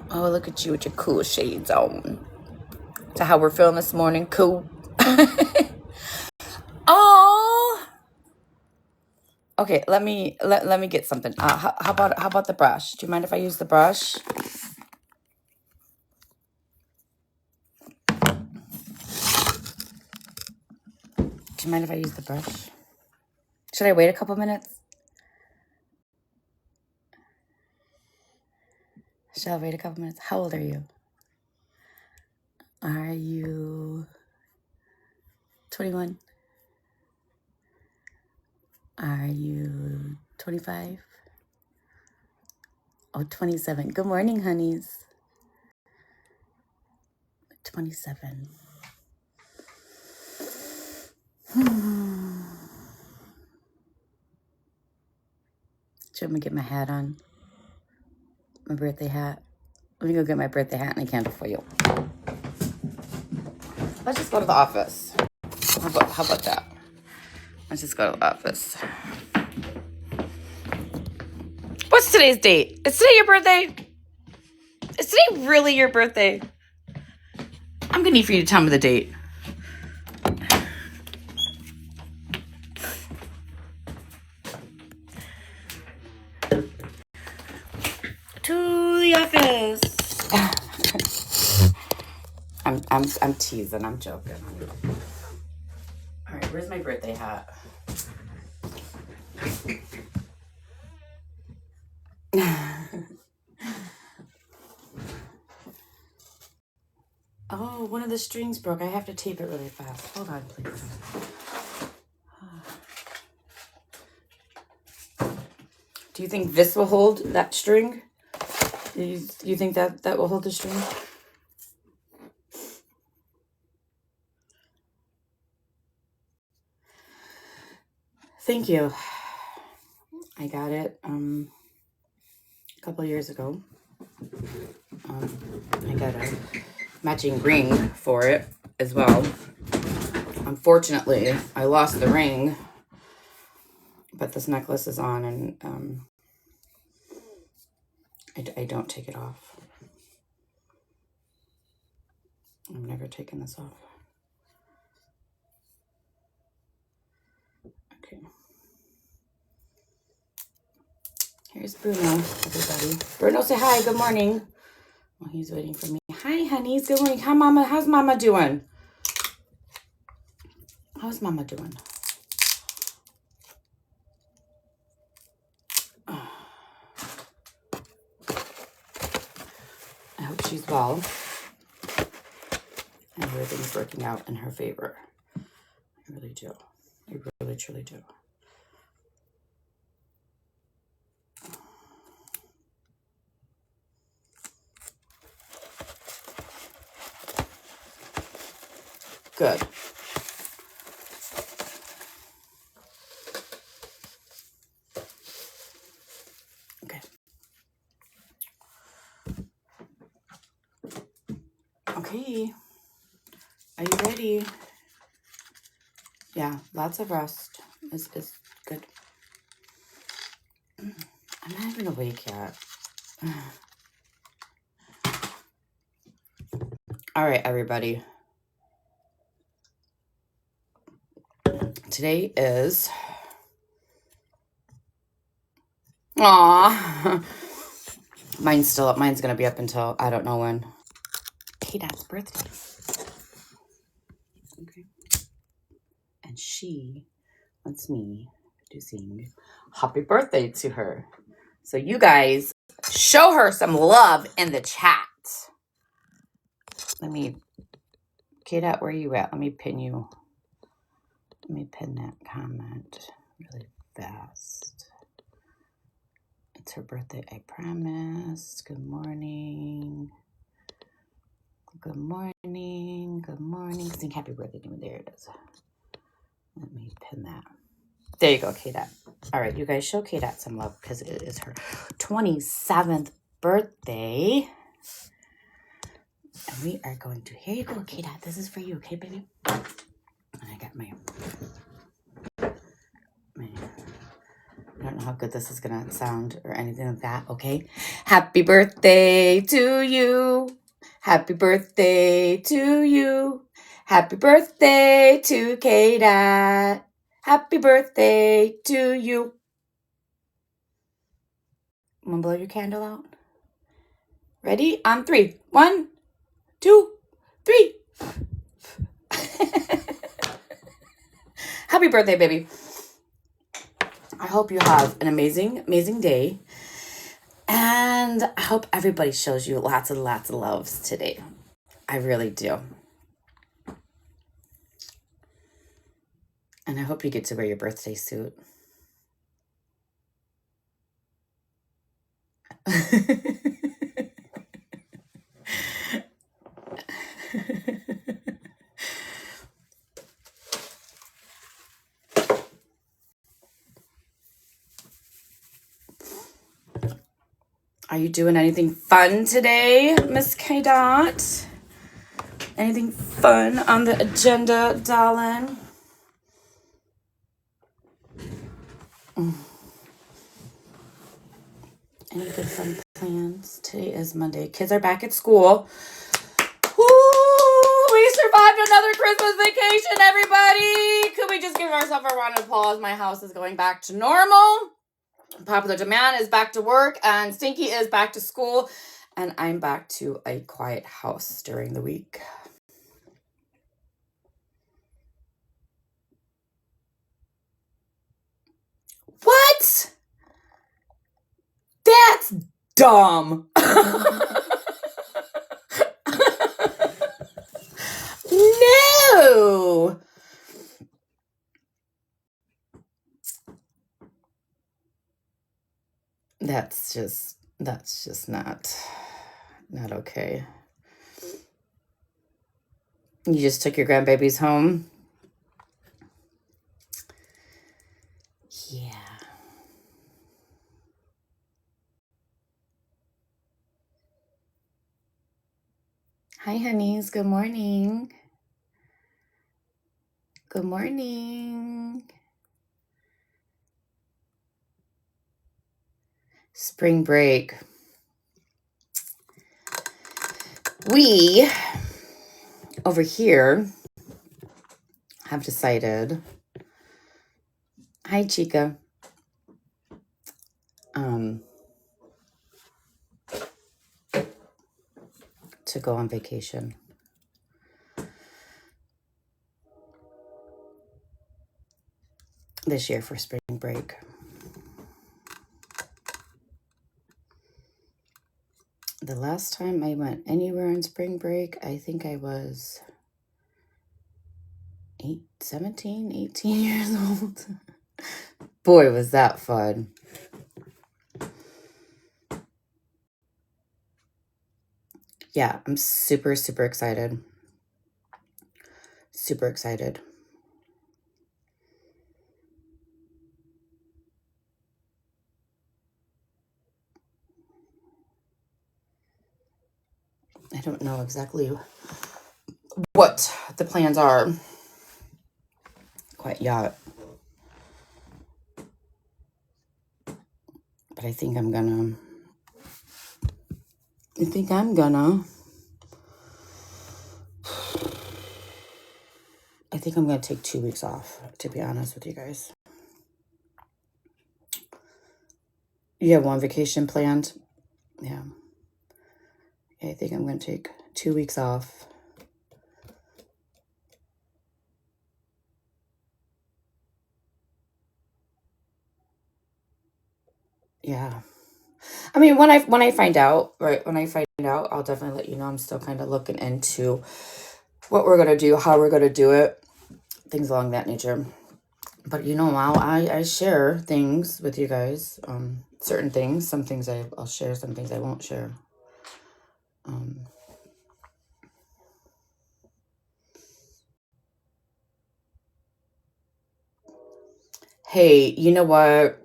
Oh, look at you with your cool shades on. So how we're feeling this morning? Cool. Oh. Okay, let me get something. How about the brush? Do you mind if I use the brush? Do you mind if I use the brush? Should I wait a couple minutes? Should I wait a couple minutes? How old are you? Are you 21? Are you 25? Oh, 27. Good morning, honeys. 27. Should I get my hat on? My birthday hat? Let me go get my birthday hat and a candle for you. Let's just go to the office. How about that? Let's just go to the office. What's today's date? Is today your birthday? Is today really your birthday? I'm gonna need for you to tell me the date. To the office. I'm teasing. I'm joking. All right, where's my birthday hat? Oh, one of the strings broke. I have to tape it really fast. Hold on, please. Do you think this will hold that string? Do you think that will hold the string? Thank you. I got it a couple years ago. I got a matching ring for it as well. Unfortunately, I lost the ring, but this necklace is on, and I don't take it off. I've never taken this off. Okay. Here's Bruno, everybody. Bruno, say hi. Good morning. Well, he's waiting for me. Hi, honeys. Good morning. Hi, Mama. How's Mama doing? How's Mama doing? I hope she's well. And everything's working out in her favor. I really do. I really, truly do. Good. Okay. Okay. Are you ready? Yeah, lots of rest is good. I'm not even awake yet. All right, everybody. Today is... Aww. Mine's still up. Mine's going to be up until I don't know when. K-Dot's birthday. Okay. And she wants me to sing happy birthday to her. So you guys show her some love in the chat. Let me... K-Dot, where are you at? Let me pin you. Let me pin that comment really fast. It's her birthday, I promise. Good morning. Good morning. Good morning. Sing happy birthday to me. There it is. Let me pin that. There you go, K-Dot. All right, you guys show K-Dot some love because it is her 27th birthday. And we are going to... Here you go, K-Dot. This is for you, okay, baby? And I got my... I don't know how good this is gonna sound or anything like that, okay? Happy birthday to you. Happy birthday to you. Happy birthday to K-Dot. Happy birthday to you. Wanna blow your candle out? Ready? On 3. 1, 2, 3. Happy birthday, baby. I hope you have an amazing, amazing day. And I hope everybody shows you lots and lots of loves today. I really do. And I hope you get to wear your birthday suit. Are you doing anything fun today, Miss K-Dot? Anything fun on the agenda, darling? Any good fun plans? Today is Monday. Kids are back at school. Woo! We survived another Christmas vacation, everybody! Could we just give ourselves a round of applause? My house is going back to normal. Popular Demand is back to work, and Stinky is back to school, and I'm back to a quiet house during the week. What? That's dumb. No. That's just not okay. You just took your grandbabies home? Yeah. Hi, honeys. Good morning. Good morning. Spring break. We, over here, have decided, hi, Chica, to go on vacation. This year for spring break. The last time I went anywhere on spring break, I think I was 18 years old. Boy, was that fun. Yeah, I'm super, super excited. Super excited. I don't know exactly what the plans are quite yet. But I think I'm gonna take 2 weeks off, to be honest with you guys. You have one vacation planned? Yeah. I think I'm going to take 2 weeks off. Yeah. I mean, when I find out, I'll definitely let you know. I'm still kind of looking into what we're going to do, how we're going to do it, things along that nature. But I share things with you guys, certain things. Some things I'll share, some things I won't share. Hey, you know what?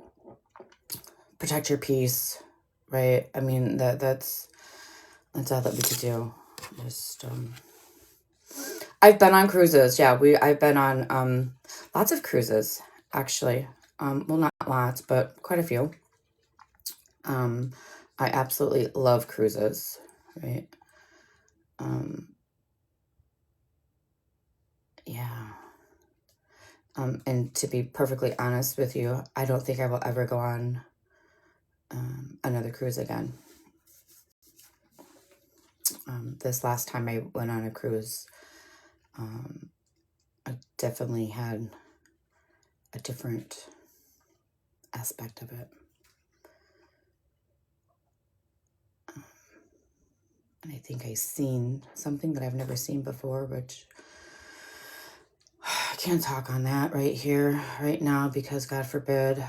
Protect your peace, right? I mean, that's all that we could do. Just I've been on cruises. Yeah, I've been on lots of cruises, actually. Well, not lots, but quite a few. I absolutely love cruises, right? Yeah. And to be perfectly honest with you, I don't think I will ever go on another cruise again. This last time I went on a cruise, I definitely had a different aspect of it. And I think I seen something that I've never seen before, which I can't talk on that right here, right now, because God forbid.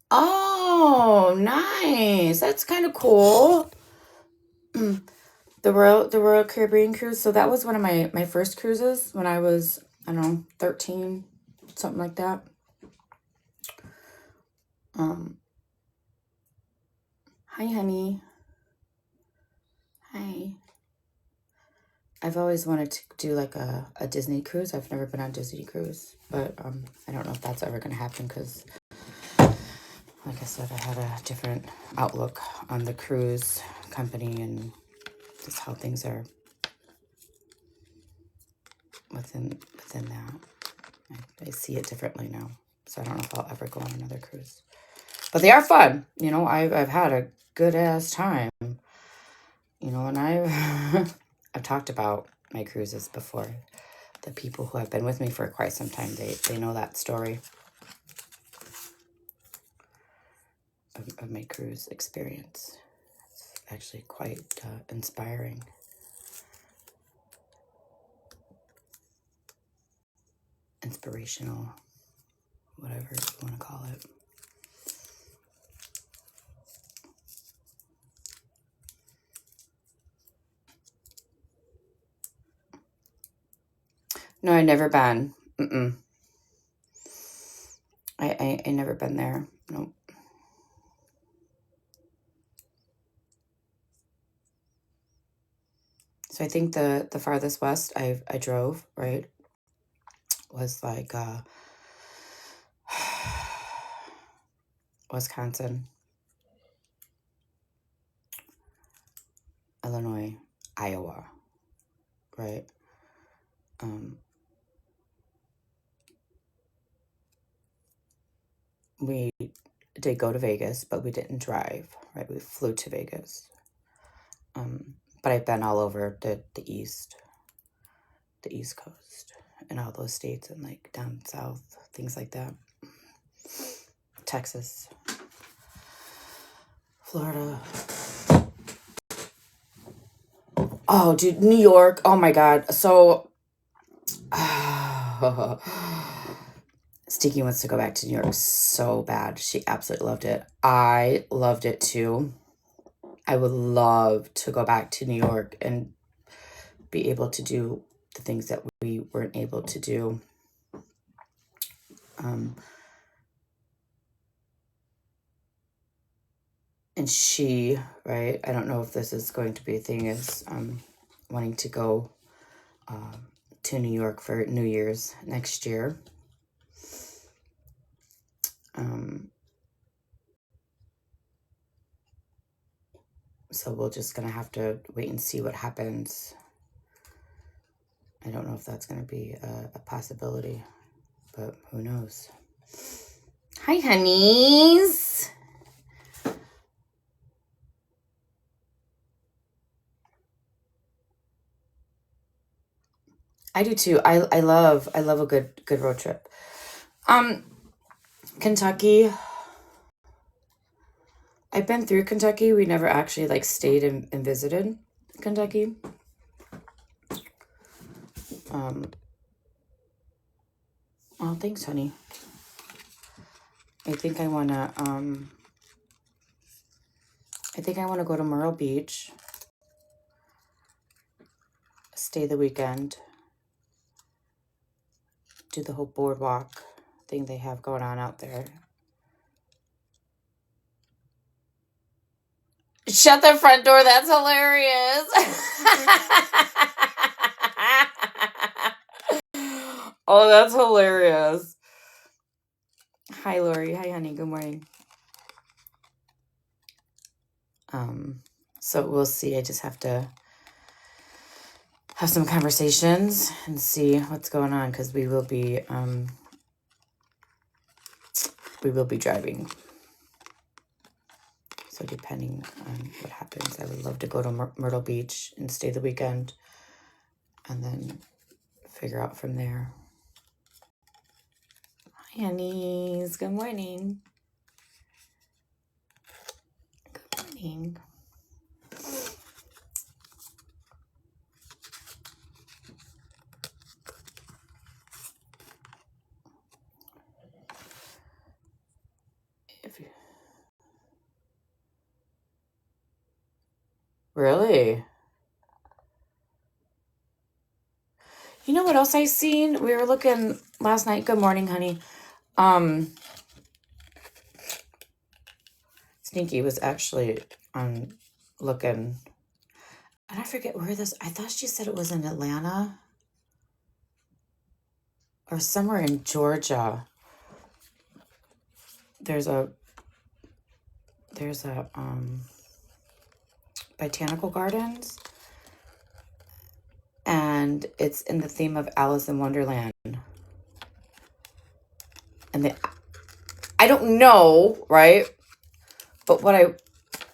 Oh, nice. That's kind of cool. The Royal Caribbean cruise. So that was one of my first cruises when I was, I don't know, 13, something like that. Hi, honey. Hi. I've always wanted to do like a Disney cruise. I've never been on Disney cruise, but I don't know if that's ever going to happen because, like I said, I had a different outlook on the cruise company and just how things are within that. I see it differently now, so I don't know if I'll ever go on another cruise. But they are fun, you know. I've had a good ass time, you know, and I've talked about my cruises before. The people who have been with me for quite some time, they know that story of my cruise experience. It's actually quite inspiring. Inspirational, whatever you want to call it. No, I've never been. I never been there. Nope. So I think the farthest west I drove, right, was like Wisconsin, Illinois, Iowa, right? We did go to Vegas, but we didn't drive, right? We flew to Vegas. But I've been all over the East Coast, and all those states, and like down south, things like that. Texas, Florida. Oh, dude, New York. Oh my God. So, Stinky wants to go back to New York so bad. She absolutely loved it. I loved it too. I would love to go back to New York and be able to do the things that we weren't able to do. And she, right, I don't know if this is going to be a thing, is wanting to go to New York for New Year's next year. So we're just going to have to wait and see what happens. I don't know if that's going to be a possibility, but who knows. Hi, honeys. I do too. I love a good road trip. Kentucky. I've been through Kentucky. We never actually like stayed and visited Kentucky. Oh, thanks, honey. I think I wanna go to Myrtle Beach, stay the weekend, do the whole boardwalk thing they have going on out there. Shut the front door. That's hilarious. Oh, that's hilarious. Hi, Lori. Hi, honey. Good morning. So we'll see. I just have to have some conversations and see what's going on, because we will be driving. So depending on what happens, I would love to go to Myrtle Beach and stay the weekend and then figure out from there. Hi, honeys. Good morning. Good morning. Really? You know what else I seen? We were looking last night. Good morning, honey. Sneaky was actually looking, and I forget where this. I thought she said it was in Atlanta or somewhere in Georgia. There's a botanical gardens, and it's in the theme of Alice in Wonderland. And I don't know, right? But what I've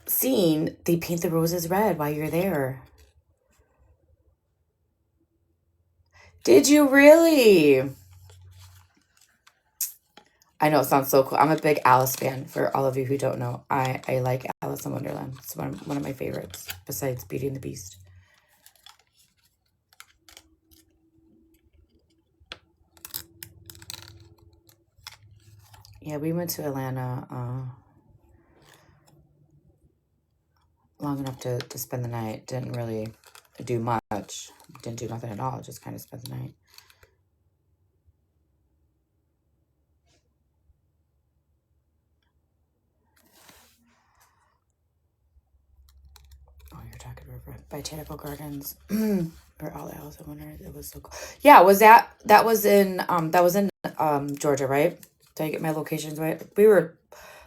seen, they paint the roses red while you're there. Did you really? I know it sounds so cool. I'm a big Alice fan, for all of you who don't know. I like Alice in Wonderland. It's one of my favorites, besides Beauty and the Beast. Yeah, we went to Atlanta long enough to spend the night. Didn't really do much. Didn't do nothing at all. Just kind of spent the night. Oh, you're talking about botanical gardens. Or all Alice in Wonderland. It was so cool. Yeah, that was in Georgia, right? Did I get my locations right? We were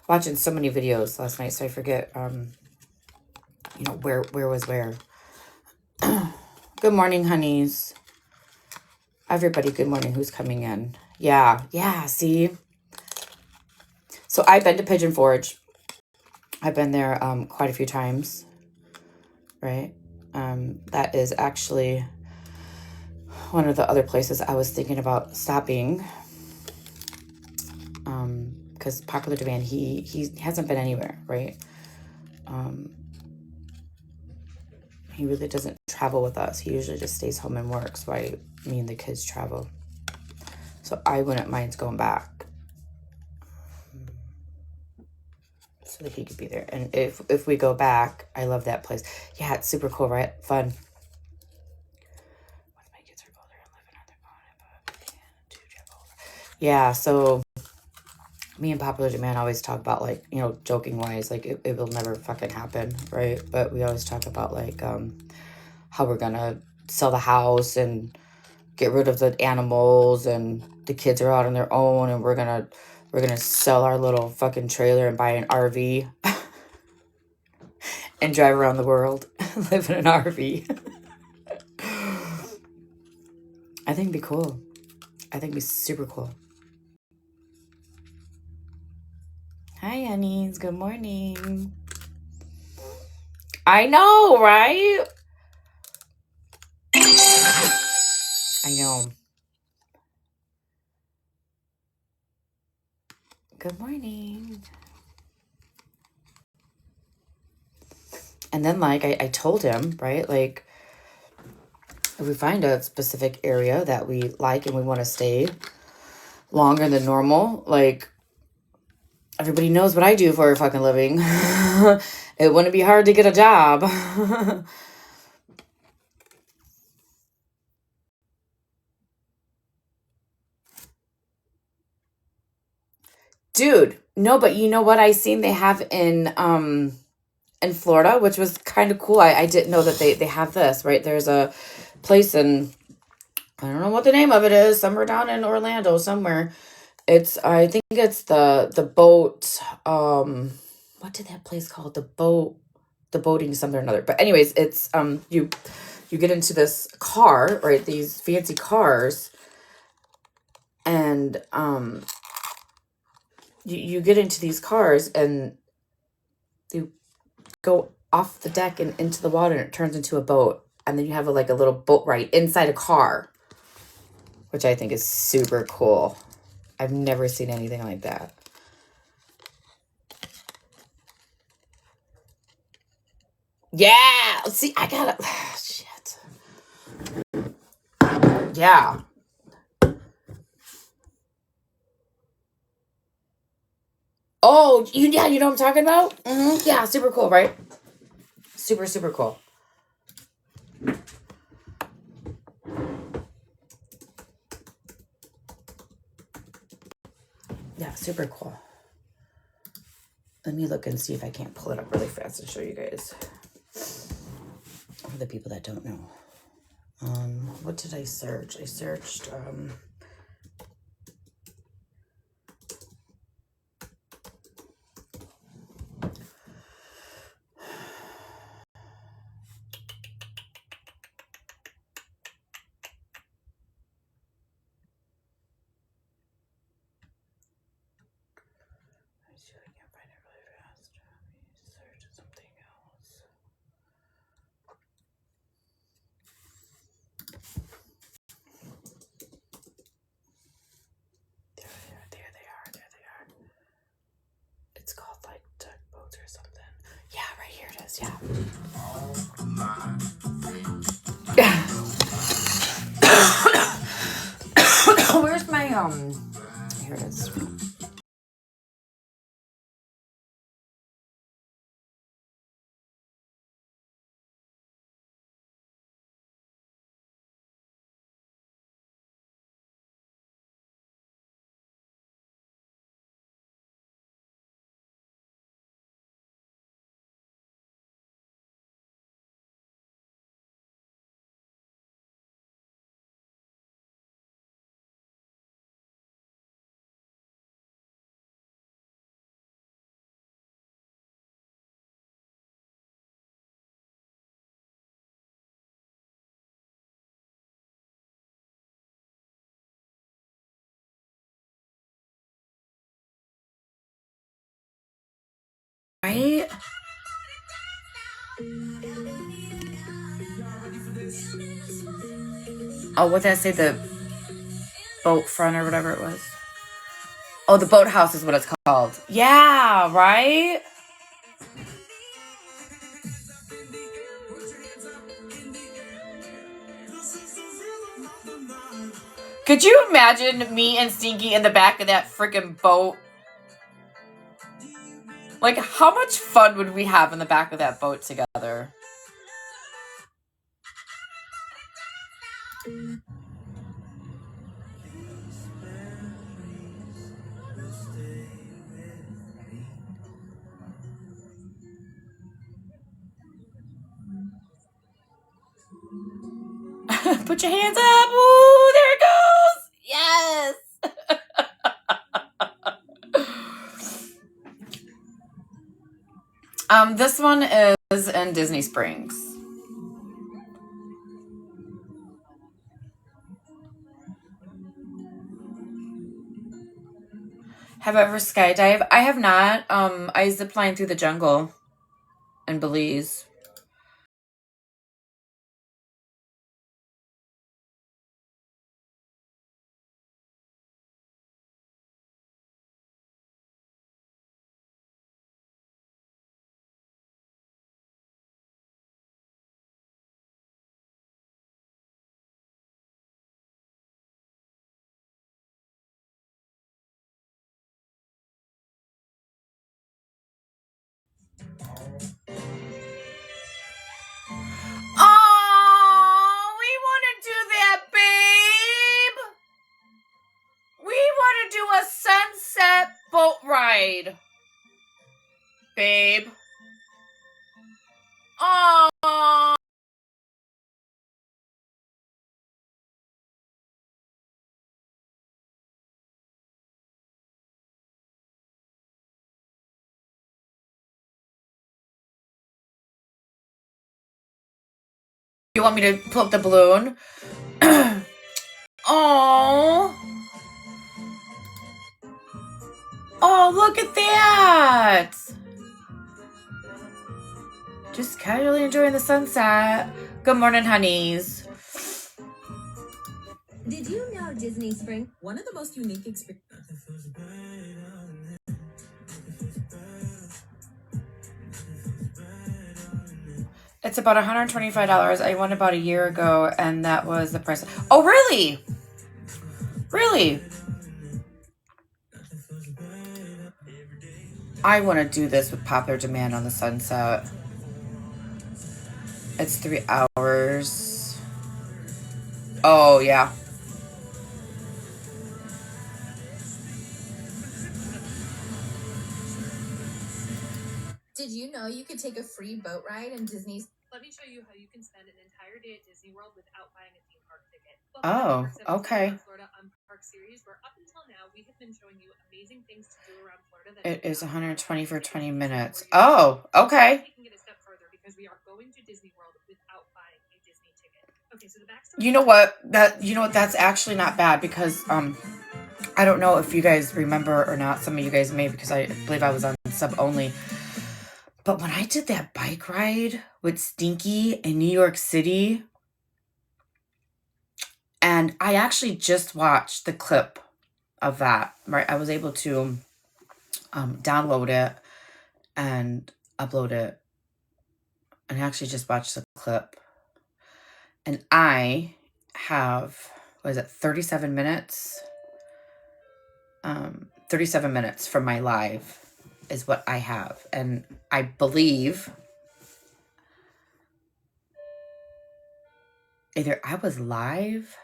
watching so many videos last night, so I forget where was where. Good morning, honeys. Everybody, good morning. Who's coming in? Yeah, see? So I've been to Pigeon Forge. I've been there quite a few times, right? That is actually one of the other places I was thinking about stopping. Because Popular Demand, he hasn't been anywhere, right? He really doesn't travel with us. He usually just stays home and works while me and the kids travel. So I wouldn't mind going back, so that he could be there. And if we go back, I love that place. Yeah, it's super cool, right? Fun. My kids are older and living on their own. Yeah, so me and Popular Demand always talk about, like, joking wise, like it will never fucking happen, right? But we always talk about, like, how we're gonna sell the house and get rid of the animals, and the kids are out on their own, and we're gonna sell our little fucking trailer and buy an RV and drive around the world, live in an RV. I think it'd be cool. I think it'd be super cool. Hi, honeys. Good morning. I know, right? I know. Good morning. And then, like, I told him, right, like, if we find a specific area that we like and we want to stay longer than normal, like, everybody knows what I do for a fucking living. It wouldn't be hard to get a job. Dude, no, but you know what I seen they have in Florida, which was kind of cool. I didn't know that they have this, right? There's a place in, I don't know what the name of it is, somewhere down in Orlando, somewhere. It's, I think it's the boat, what did that place called? The boating something or another. But anyways, it's you get into this car, right? These fancy cars, and you get into these cars and you go off the deck and into the water, and it turns into a boat, and then you have like a little boat ride inside a car, which I think is super cool. I've never seen anything like that. Yeah, see, I gotta shit. Yeah. Oh, yeah, you know what I'm talking about? Yeah, super cool, right? Super, super cool. Yeah, super cool. Let me look and see if I can't pull it up really fast and show you guys. For the people that don't know. What did I search? I searched, let me see if I can find it really fast. Let me search something else. There they are. It's called like tugboats or something. Yeah, right here it is. Yeah. Where's my here it is. Right? Oh, what did I say? The boat front or whatever it was. Oh, the boathouse is what it's called. Yeah, right? Could you imagine me and Stinky in the back of that freaking boat? Like, how much fun would we have in the back of that boat together? Put your hands up. Ooh, there it goes. Yes. This one is in Disney Springs. Have I ever skydived? I have not. I ziplined through the jungle in Belize. Oh, we want to do that, babe. We want to do a sunset boat ride. Babe. Oh. You want me to pull up the balloon? Oh. Oh, look at that. Just casually enjoying the sunset. Good morning, honeys. Did you know Disney Spring, one of the most unique experiences? It's about $125. I went about a year ago, and that was the price. Oh, really? Really? I want to do this with popular demand on the sunset. It's 3 hours. Oh, yeah. Did you know you could take a free boat ride in Disney's? Let me show you how you can spend an entire day at Disney World without buying a theme park ticket. Oh, okay. Florida Unpark series, where up until now we have been showing you amazing things to do around Florida. It is $120 for 20 minutes. Oh, okay. We can get a step further because we are going to Disney World without buying a Disney ticket. Okay, so the backstory. You know what? That's actually not bad because I don't know if you guys remember or not. Some of you guys may, because I believe I was on sub only. But when I did that bike ride with Stinky in New York City, and I actually just watched the clip of that, right? I was able to download it and upload it, and actually just watched the clip. And I have, 37 minutes? 37 minutes from my live is what I have. And I believe either I was live,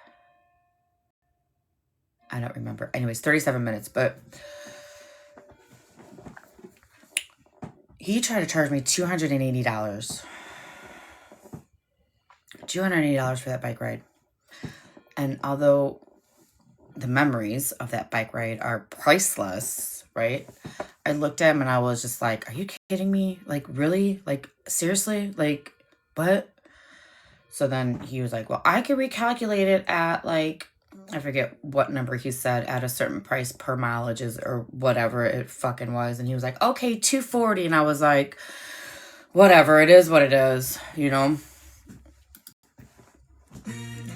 I don't remember. Anyways, 37 minutes, but he tried to charge me $280. $280 for that bike ride. And although the memories of that bike ride are priceless, right? I looked at him and I was just like, are you kidding me? Like, really? Like, seriously? Like, what? So then he was like, well, I could recalculate it at like, I forget what number he said, at a certain price per mileages or whatever it fucking was. And he was like, okay, $240. And I was like, whatever, it is what it is, you know?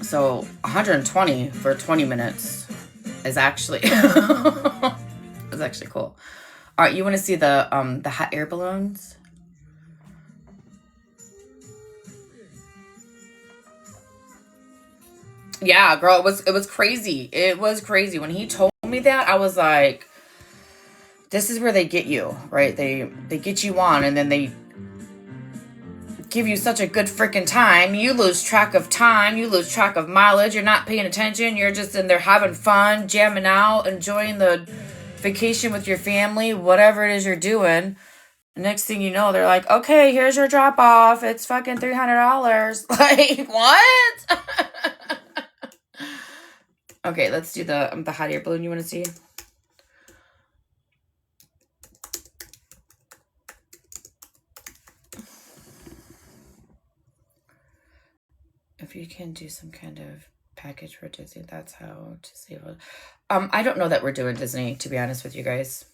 So $120 for 20 minutes is actually, is actually cool. All right, you want to see the hot air balloons? Yeah, girl, it was crazy. It was crazy. When he told me that, I was like, this is where they get you, right? They get you on, and then they give you such a good freaking time. You lose track of time. You lose track of mileage. You're not paying attention. You're just in there having fun, jamming out, enjoying the vacation with your family, whatever it is you're doing. Next thing you know, they're like, okay, here's your drop off. It's fucking $300. Like, what? Okay, let's do the hot air balloon. You want to see? If you can do some kind of package for Disney, that's how to save it. I don't know that we're doing Disney, to be honest with you guys.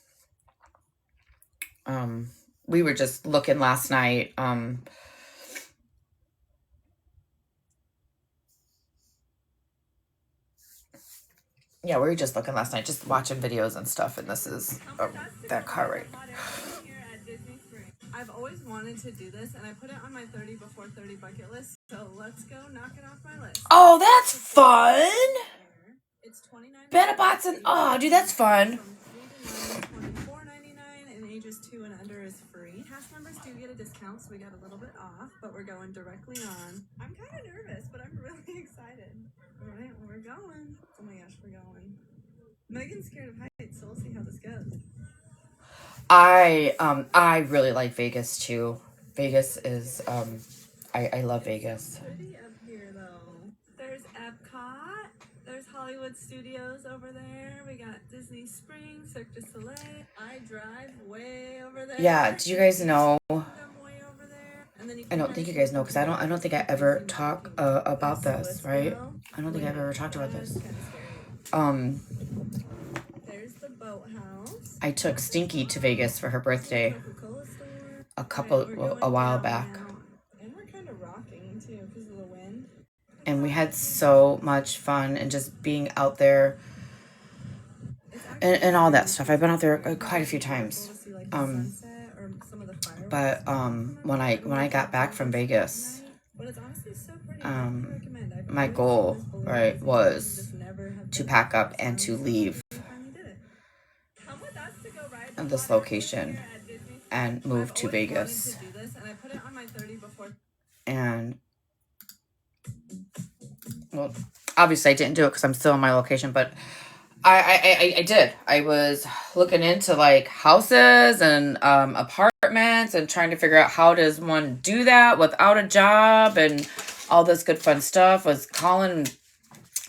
We were just looking last night. Yeah, we were just looking last night, just watching videos and stuff, and this is that car right. I've always wanted to do this, and I put it on my 30 before 30 bucket list, so let's go knock it off my list. Oh, that's fun! It's $29. Bettabots and, oh, dude, that's fun. From 3 to 9, $24.99, and ages 2 and under is free. Cast members do get a discount, so we got a little bit off, but we're going directly on. I'm kind of nervous, but I'm really excited. All right, we're going. Oh my gosh, we're going. Megan's scared of heights, so we'll see how this goes. I really like Vegas too. Vegas is I love Vegas. Pretty up here though. There's Epcot. There's Hollywood Studios over there. We got Disney Springs, Cirque du Soleil. I drive way over there. Yeah, do you guys know? Way over there. And then I don't think you guys know because I don't think I ever talk about this, right? I don't think I've ever talked about this. There's the boathouse. I took Stinky to Vegas for her birthday a while back. And we're kind of rocking too because of the wind. And we had so much fun and just being out there and all that stuff. I've been out there quite a few times. But when I got back from Vegas, my goal, right, was to pack up and to leave this location and move to Vegas. And well, obviously I didn't do it because I'm still in my location, but I did. I was looking into like houses and apartments and trying to figure out how does one do that without a job and all this good fun stuff. Was calling,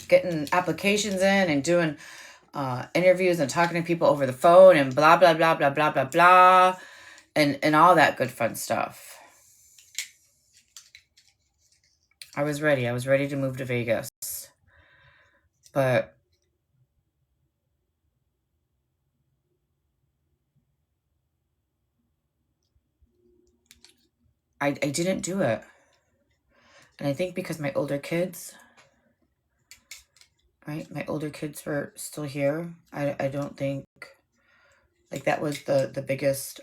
getting applications in and doing interviews and talking to people over the phone and blah blah blah blah blah blah blah and all that good fun stuff. I was ready. I was ready to move to Vegas. But I didn't do it. And I think because my older kids, right? My older kids were still here. I don't think, like, that was the biggest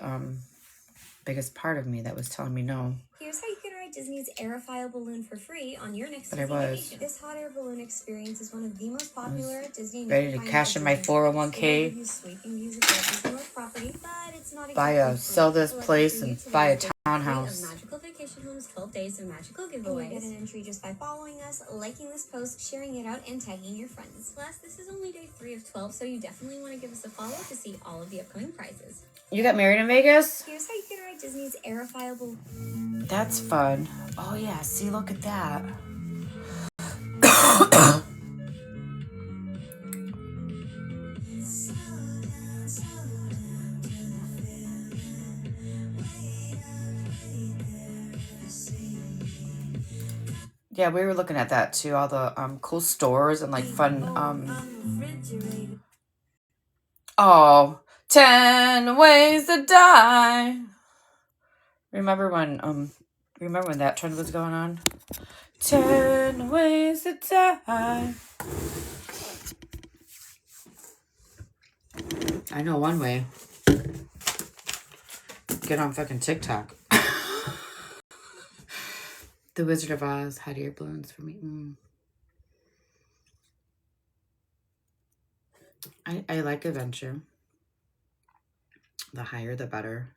part of me that was telling me no. Here's how you can ride Disney's Aerophile balloon for free on your next But I Disney was. vacation. This hot air balloon experience is one of the most popular at Disney. Ready to cash in my 401k. Sweeping views of Disney World property, but it's not Sell this place and buy a townhouse. Magical vacation homes, 12 days of magical giveaways. And you get an entry just by following us, liking this post, sharing it out, and tagging your friends. Plus, this is only day 3 of 12, so you definitely want to give us a follow to see all of the upcoming prizes. You got married in Vegas? Here's how you can ride Disney's Aerophile balloon. That's fun. Oh yeah, see, look at that. Yeah, we were looking at that too. All the cool stores and like fun. 10 ways to die. Remember when that trend was going on? 10 ways to die. I know one way. Get on fucking TikTok. The Wizard of Oz, hot air balloons for me. I like adventure. The higher, the better.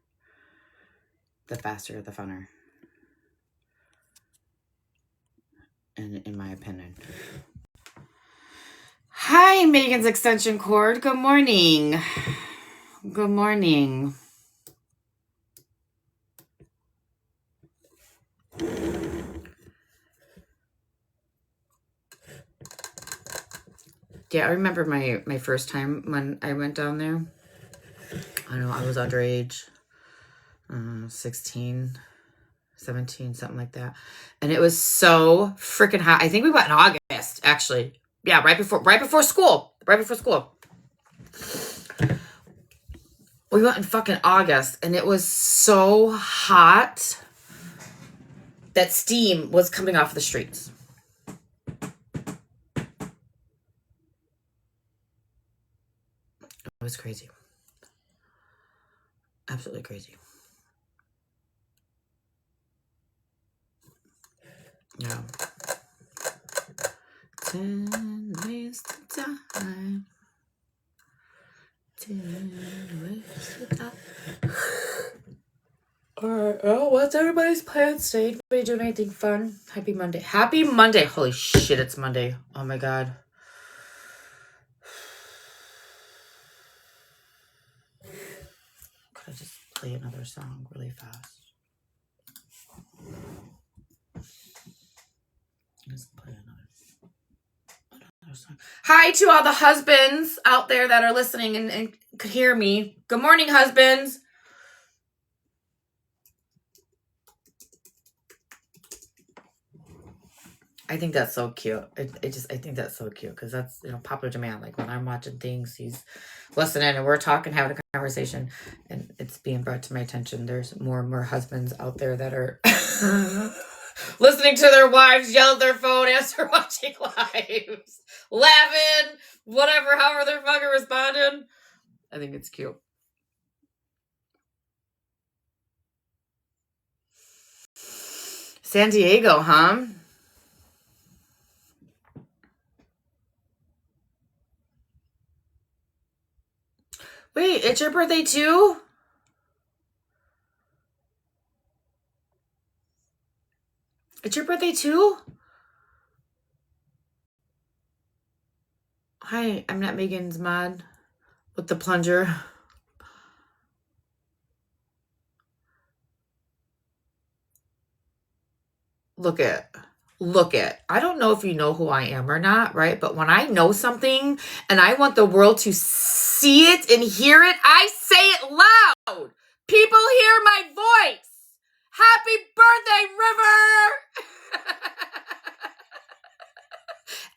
The faster, the funner. In my opinion. Hi, Megan's extension cord. Good morning. Good morning. Yeah, I remember my first time when I went down there. I don't know, I was underage. 16, 17, something like that. And it was so freaking hot. I think we went in August, actually. Yeah, right before school. Right before school. We went in fucking August, and it was so hot that steam was coming off the streets. It was crazy. Absolutely crazy. Yeah. 10 ways to die. 10 ways to die. Alright, oh, what's everybody's plans today? Anybody doing anything fun? Happy Monday. Happy Monday. Holy shit, it's Monday. Oh my god. Could have play another song really fast. Let's play another song. Hi to all the husbands out there that are listening and could hear me. Good morning, husbands. I think that's so cute. I think that's so cute because that's, popular demand. Like when I'm watching things, he's listening and we're talking, having a conversation, and it's being brought to my attention. There's more and more husbands out there that are listening to their wives yell at their phone as they're watching lives, laughing, whatever, however they're fucking responding. I think it's cute. San Diego, huh? Wait, it's your birthday too? It's your birthday too? Hi, I'm not Megan's mod with the plunger. Look it. I don't know if you know who I am or not, right? But when I know something and I want the world to see it and hear it, I say it loud. People hear my voice. Happy birthday, River!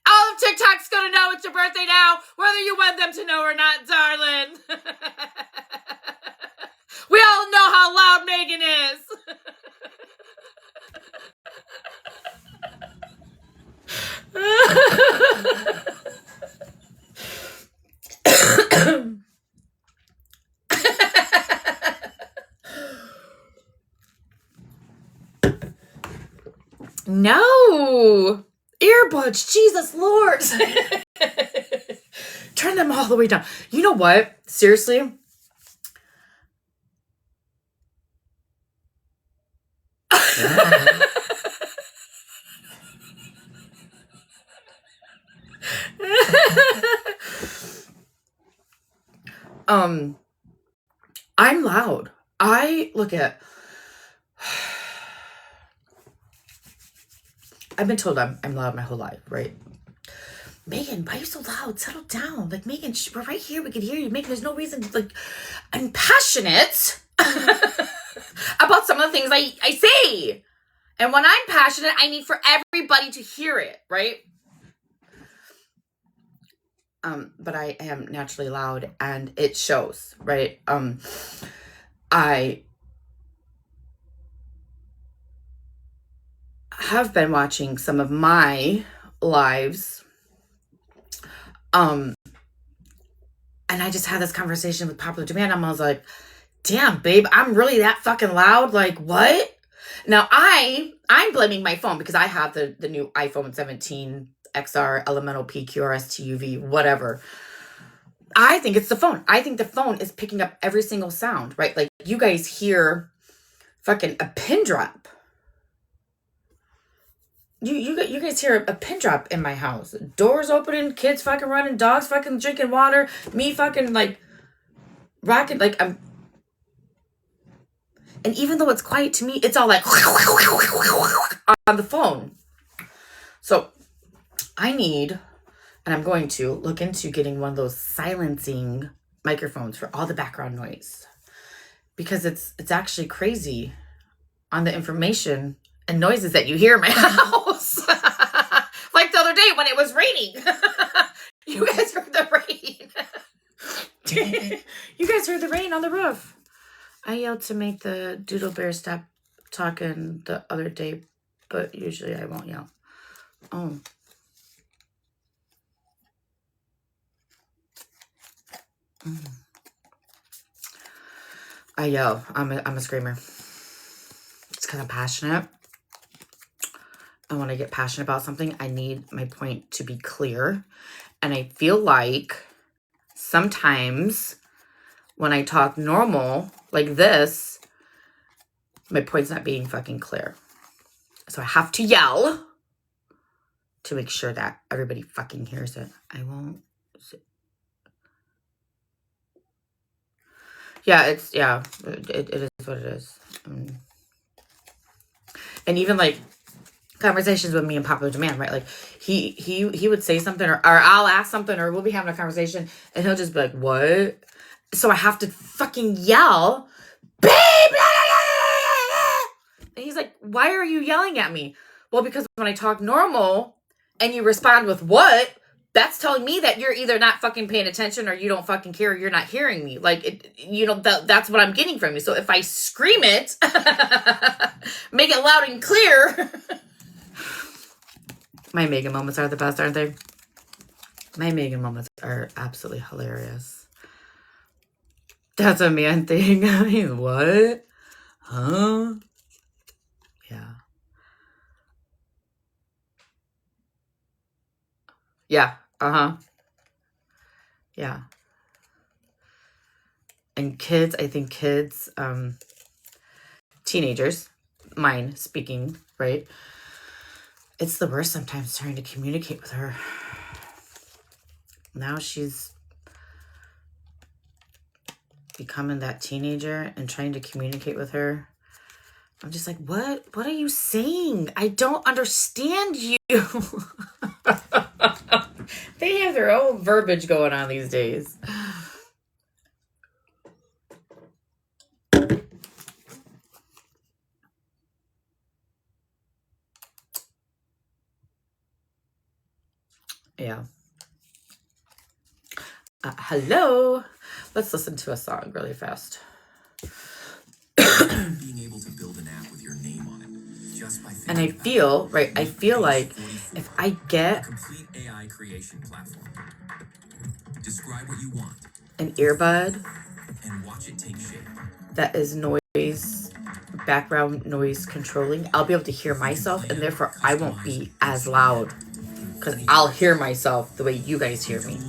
All of TikTok's gonna know it's your birthday now, whether you want them to know or not, darling. We all know how loud Megan is. No earbuds, Jesus Lord. Turn them all the way down. You know what? Seriously. I'm loud. I've been told I'm loud my whole life, right? Megan, why are you so loud? Settle down. Like, Megan, we're right here. We can hear you. Megan, there's no reason. Like, I'm passionate about some of the things I say. And when I'm passionate, I need for everybody to hear it, right? But I am naturally loud and it shows, right? I have been watching some of my lives. And I just had this conversation with Popular Demand. I was like, damn, babe, I'm really that fucking loud? Like, what? Now, I'm blaming my phone because I have the new iPhone 17 XR Elemental PQRS TUV, whatever. I think it's the phone. I think the phone is picking up every single sound, right? Like, you guys hear fucking a pin drop. You guys hear a pin drop in my house. Doors opening, kids fucking running, dogs fucking drinking water, me fucking like rocking, like I'm. And even though it's quiet to me, it's all like on the phone. So I need, and I'm going to look into getting one of those silencing microphones for all the background noise, because it's actually crazy on the information and noises that you hear in my house. Like the other day when it was raining. You guys heard the rain. You guys heard the rain on the roof. I yelled to make the doodle bear stop talking the other day, but usually I won't yell. Oh. I yell. I'm a screamer. It's because I'm passionate. And when I get passionate about something, I need my point to be clear. And I feel like sometimes when I talk normal like this, my point's not being fucking clear. So I have to yell to make sure that everybody fucking hears it. I won't. Yeah, it is what it is. And even like conversations with me and Popular Demand, right? Like he would say something, or I'll ask something, or we'll be having a conversation, and he'll just be like, "What?" So I have to fucking yell, "Babe!" And he's like, "Why are you yelling at me?" Well, because when I talk normal and you respond with "what," that's telling me that you're either not fucking paying attention, or you don't fucking care, or you're not hearing me. Like, that's what I'm getting from you. So if I scream it, make it loud and clear. My Megan moments are the best, aren't they? My Megan moments are absolutely hilarious. That's a man thing. I mean, what? Huh? Yeah. Yeah. Uh-huh. Yeah. And kids, I think kids, teenagers, mine speaking, right? It's the worst sometimes trying to communicate with her. Now she's becoming that teenager, and trying to communicate with her. I'm just like, what? What are you saying? I don't understand you. They have their own verbiage going on these days. Yeah. Hello. Let's listen to a song really fast. Being able to build an app with your name on it, just by and I feel, right, I feel like if I get a complete AI creation platform, describe what you want, an earbud, and watch it take shape, that is noise, background noise controlling, I'll be able to hear myself, and therefore I won't be as loud, because I'll hear myself the way you guys hear me.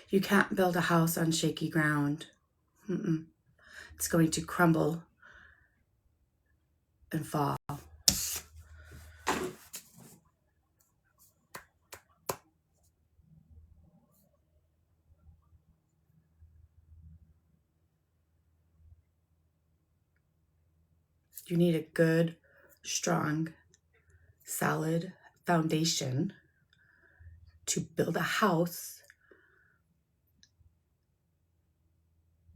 You can't build a house on shaky ground. It's going to crumble and fall. You need a good, strong, solid foundation to build a house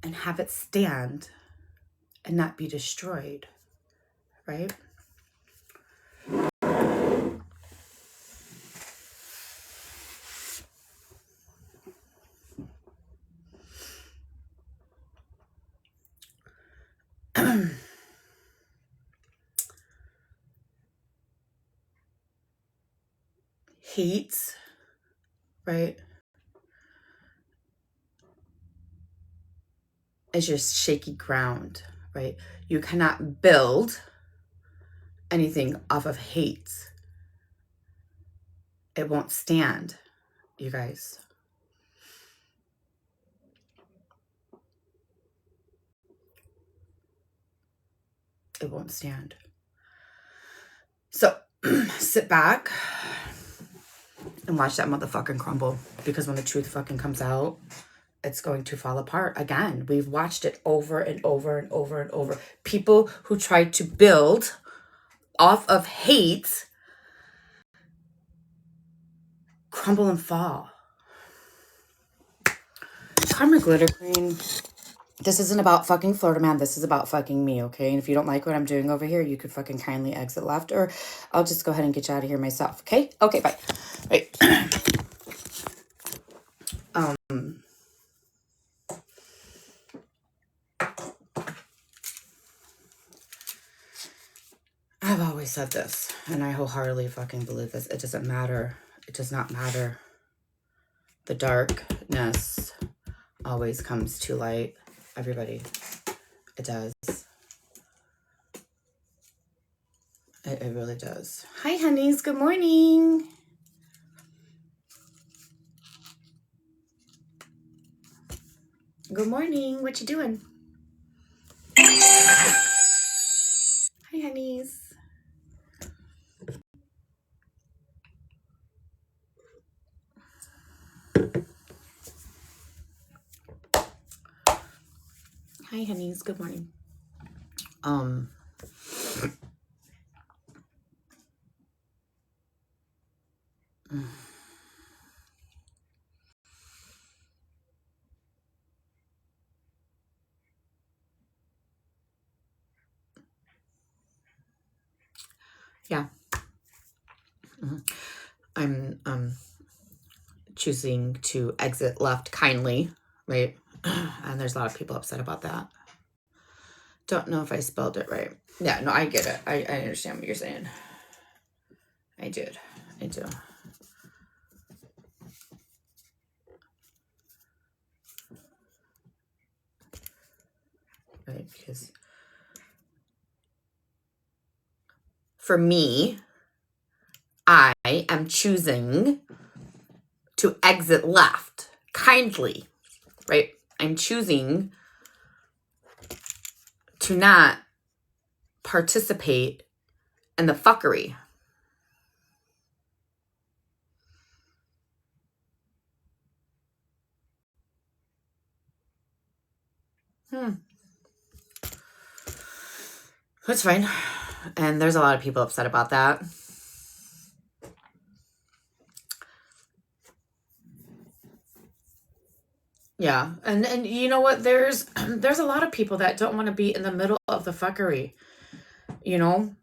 and have it stand and not be destroyed, right? Hate, right, is just shaky ground, right? You cannot build anything off of hate. It won't stand, you guys. It won't stand. So sit back and watch that motherfucking crumble, because when the truth fucking comes out, it's going to fall apart again. We've watched it over and over and over and over. People who try to build off of hate crumble and fall. Karma Glitter Queen. This isn't about fucking Florida Man. This is about fucking me, okay? And if you don't like what I'm doing over here, you could fucking kindly exit left, or I'll just go ahead and get you out of here myself, okay? Okay, bye. Right. I've always said this, and I wholeheartedly fucking believe this. It doesn't matter. It does not matter. The darkness always comes to light. Everybody. It does. It really does. Hi, honeys. Good morning. Good morning. What you doing? Hi, honeys. Hi, honeys. Good morning. Yeah. I'm choosing to exit left kindly, right? And there's a lot of people upset about that. Don't know if I spelled it right. Yeah, no, I get it. I understand what you're saying. I do. Right, because for me, I am choosing to exit left kindly, right? I'm choosing to not participate in the fuckery. That's fine. And there's a lot of people upset about that. Yeah. And you know what? There's a lot of people that don't want to be in the middle of the fuckery. You know?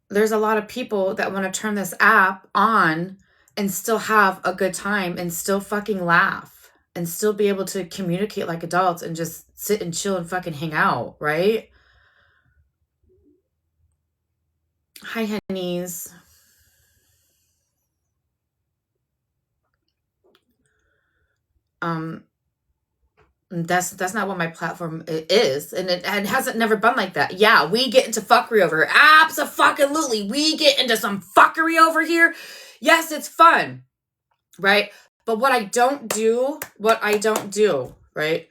There's a lot of people that want to turn this app on and still have a good time and still fucking laugh and still be able to communicate like adults and just sit and chill and fucking hang out, right? Hi, honeys. That's not what my platform is, and it hasn't never been like that. Yeah, we get into fuckery over here. Abso-fucking-lutely. We get into some fuckery over here. Yes, it's fun, right? But what I don't do, right?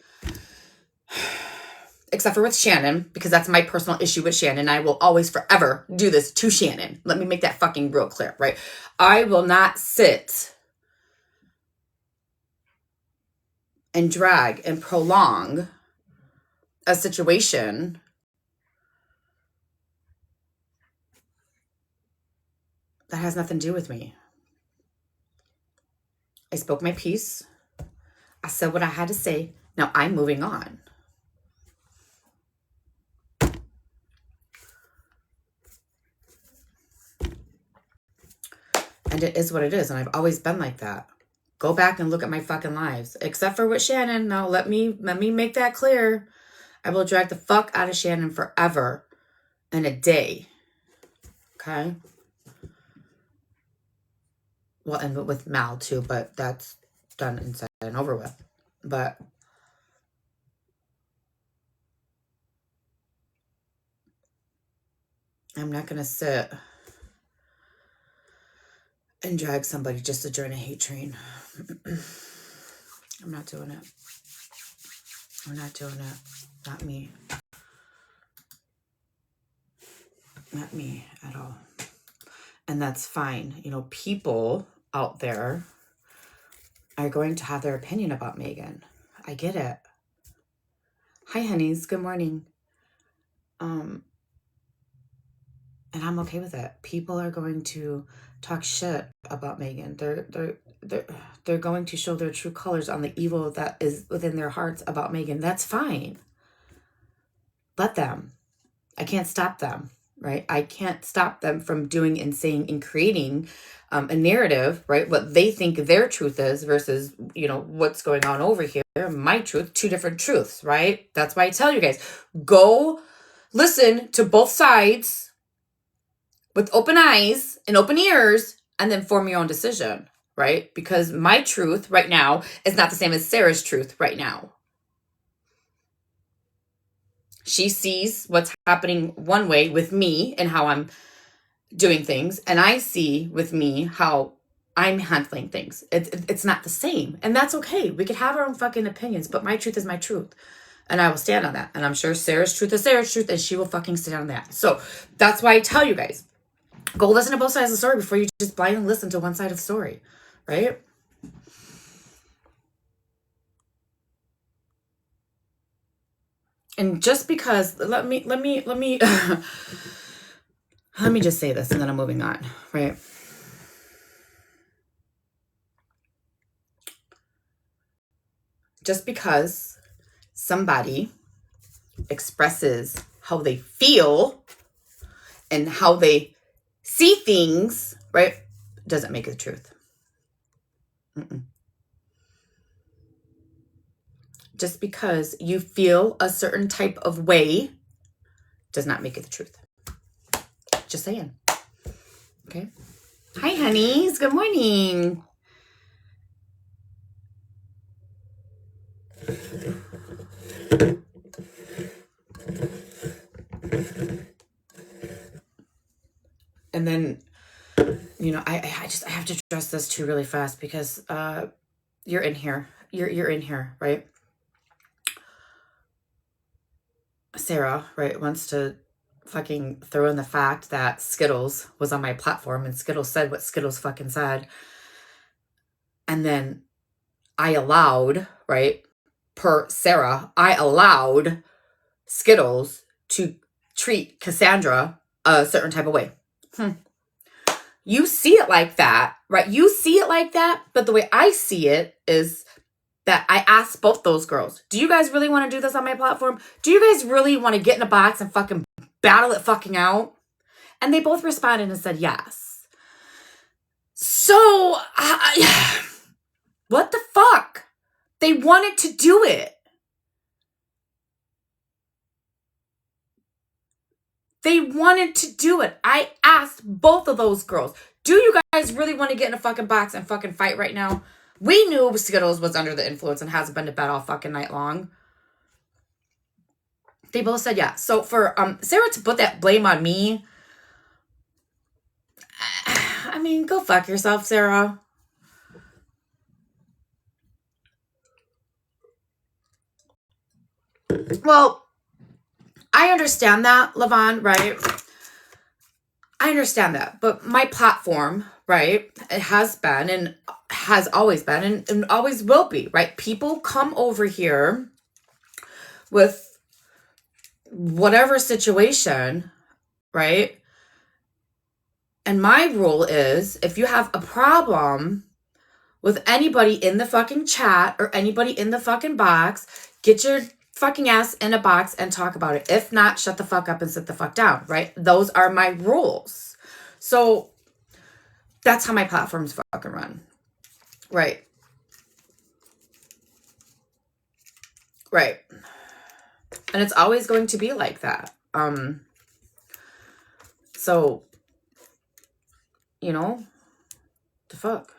Except for with Shannon, because that's my personal issue with Shannon. I will always forever do this to Shannon. Let me make that fucking real clear, right? I will not sit and drag and prolong a situation that has nothing to do with me. I spoke my piece. I said what I had to say. Now I'm moving on. And it is what it is. And I've always been like that. Go back and look at my fucking lives. Except for with Shannon. Now let me make that clear. I will drag the fuck out of Shannon forever in a day. Okay? Well, and with Mal too, but that's done and said and over with. But I'm not going to sit and drag somebody just to join a hate train. I'm not doing it. I'm not doing it. Not me. Not me at all. And that's fine. You know, people out there are going to have their opinion about Megan. I get it. Hi, honeys. Good morning. And I'm okay with it. People are going to talk shit about Megan. They're going to show their true colors on the evil that is within their hearts about Megan. That's fine. Let them. I can't stop them, right? I can't stop them from doing and saying and creating a narrative, right? What they think their truth is versus, you know, what's going on over here. My truth, two different truths, right? That's why I tell you guys, go listen to both sides with open eyes and open ears, and then form your own decision, right? Because my truth right now is not the same as Sarah's truth right now. She sees what's happening one way with me and how I'm doing things, and I see with me how I'm handling things. It's not the same, and that's okay. We could have our own fucking opinions, but my truth is my truth, and I will stand on that. And I'm sure Sarah's truth is Sarah's truth, and she will fucking stand on that. So that's why I tell you guys, go listen to both sides of the story before you just blindly listen to one side of the story, right? And just because, let me let me just say this, and then I'm moving on, right? Just because somebody expresses how they feel and how they see things, right, doesn't make it the truth. Just because you feel a certain type of way does not make it the truth. Just saying. Okay. Hi, honeys. Good morning. And then, you know, I have to address this too really fast because you're in here. You're in here, right? Sarah, right, wants to fucking throw in the fact that Skittles was on my platform and Skittles said what Skittles fucking said. And then I allowed, right, per Sarah, I allowed Skittles to treat Cassandra a certain type of way. You see it like that, right? You see it like that, but the way I see it is that I asked both those girls, do you guys really want to do this on my platform? Do you guys really want to get in a box and fucking battle it fucking out? And they both responded and said yes. So, what the fuck? They wanted to do it. They wanted to do it. I asked both of those girls, do you guys really want to get in a fucking box and fucking fight right now? We knew Skittles was under the influence and hasn't been to bed all fucking night long. They both said yeah. So for Sarah to put that blame on me, I mean, go fuck yourself, Sarah. Well, I understand that, Lavon, right? I understand that. But my platform, right, it has been and has always been and always will be, right? People come over here with whatever situation, right? And my rule is if you have a problem with anybody in the fucking chat or anybody in the fucking box, get your fucking ass in a box and talk about it. If not, shut the fuck up and sit the fuck down, right? Those are my rules. So that's how my platforms fucking run. Right. Right. And it's always going to be like that. So, you know, the fuck.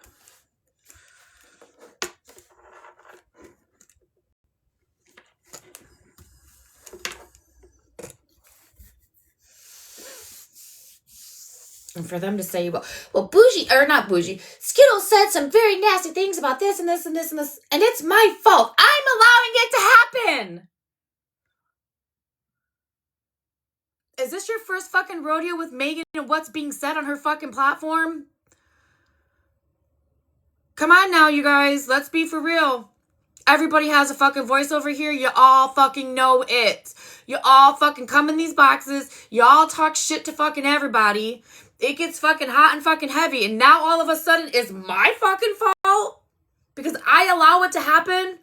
And for them to say, well, bougie, or not bougie, Skittles said some very nasty things about this and this and this and this, and it's my fault. I'm allowing it to happen. Is this your first fucking rodeo with Megan and what's being said on her fucking platform? Come on now, you guys. Let's be for real. Everybody has a fucking voice over here. You all fucking know it. You all fucking come in these boxes. You all talk shit to fucking everybody. It gets fucking hot and fucking heavy. And now all of a sudden it's my fucking fault? Because I allow it to happen?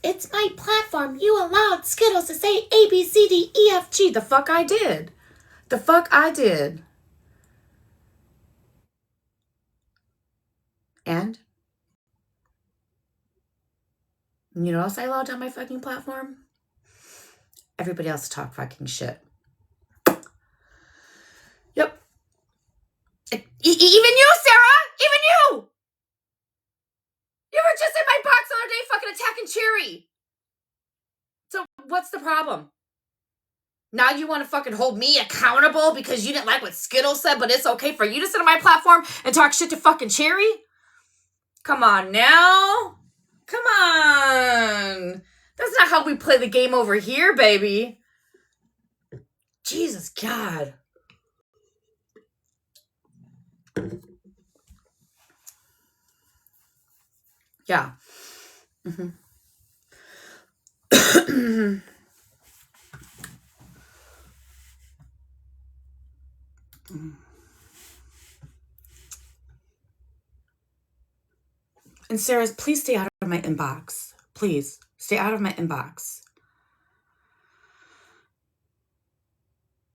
It's my platform. You allowed Skittles to say A, B, C, D, E, F, G. The fuck I did. The fuck I did. And? You know what else I allowed on my fucking platform? Everybody else to talk fucking shit. Yep. Even you, Sarah! Even you! You were just in my box the other day fucking attacking Cherry. So what's the problem? Now you want to fucking hold me accountable because you didn't like what Skittles said, but it's okay for you to sit on my platform and talk shit to fucking Cherry? Come on now. Come on. That's not how we play the game over here, baby. Jesus God. Yeah. Mm-hmm. And Sarah, please stay out of my inbox. Please stay out of my inbox.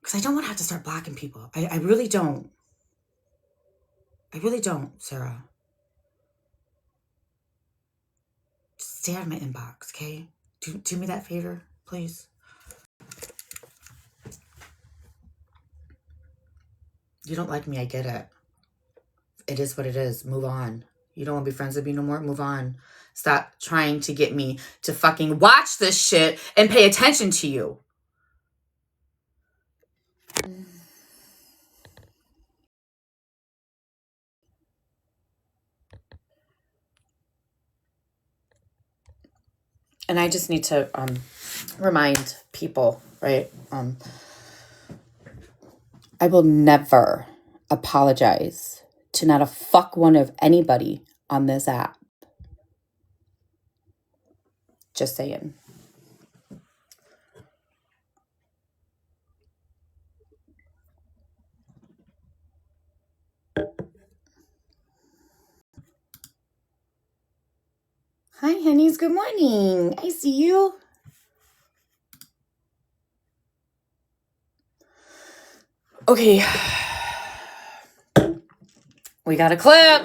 Because I don't want to have to start blocking people. I really don't. I really don't, Sarah. Just stay out of my inbox, okay? Do me that favor, please. You don't like me, I get it. It is what it is. Move on. You don't want to be friends with me no more? Move on. Stop trying to get me to fucking watch this shit and pay attention to you. And I just need to remind people, right? I will never apologize to not a fuck one of anybody on this app. Just saying. Hi, honeys. Good morning. I see you. Okay. We got a clip.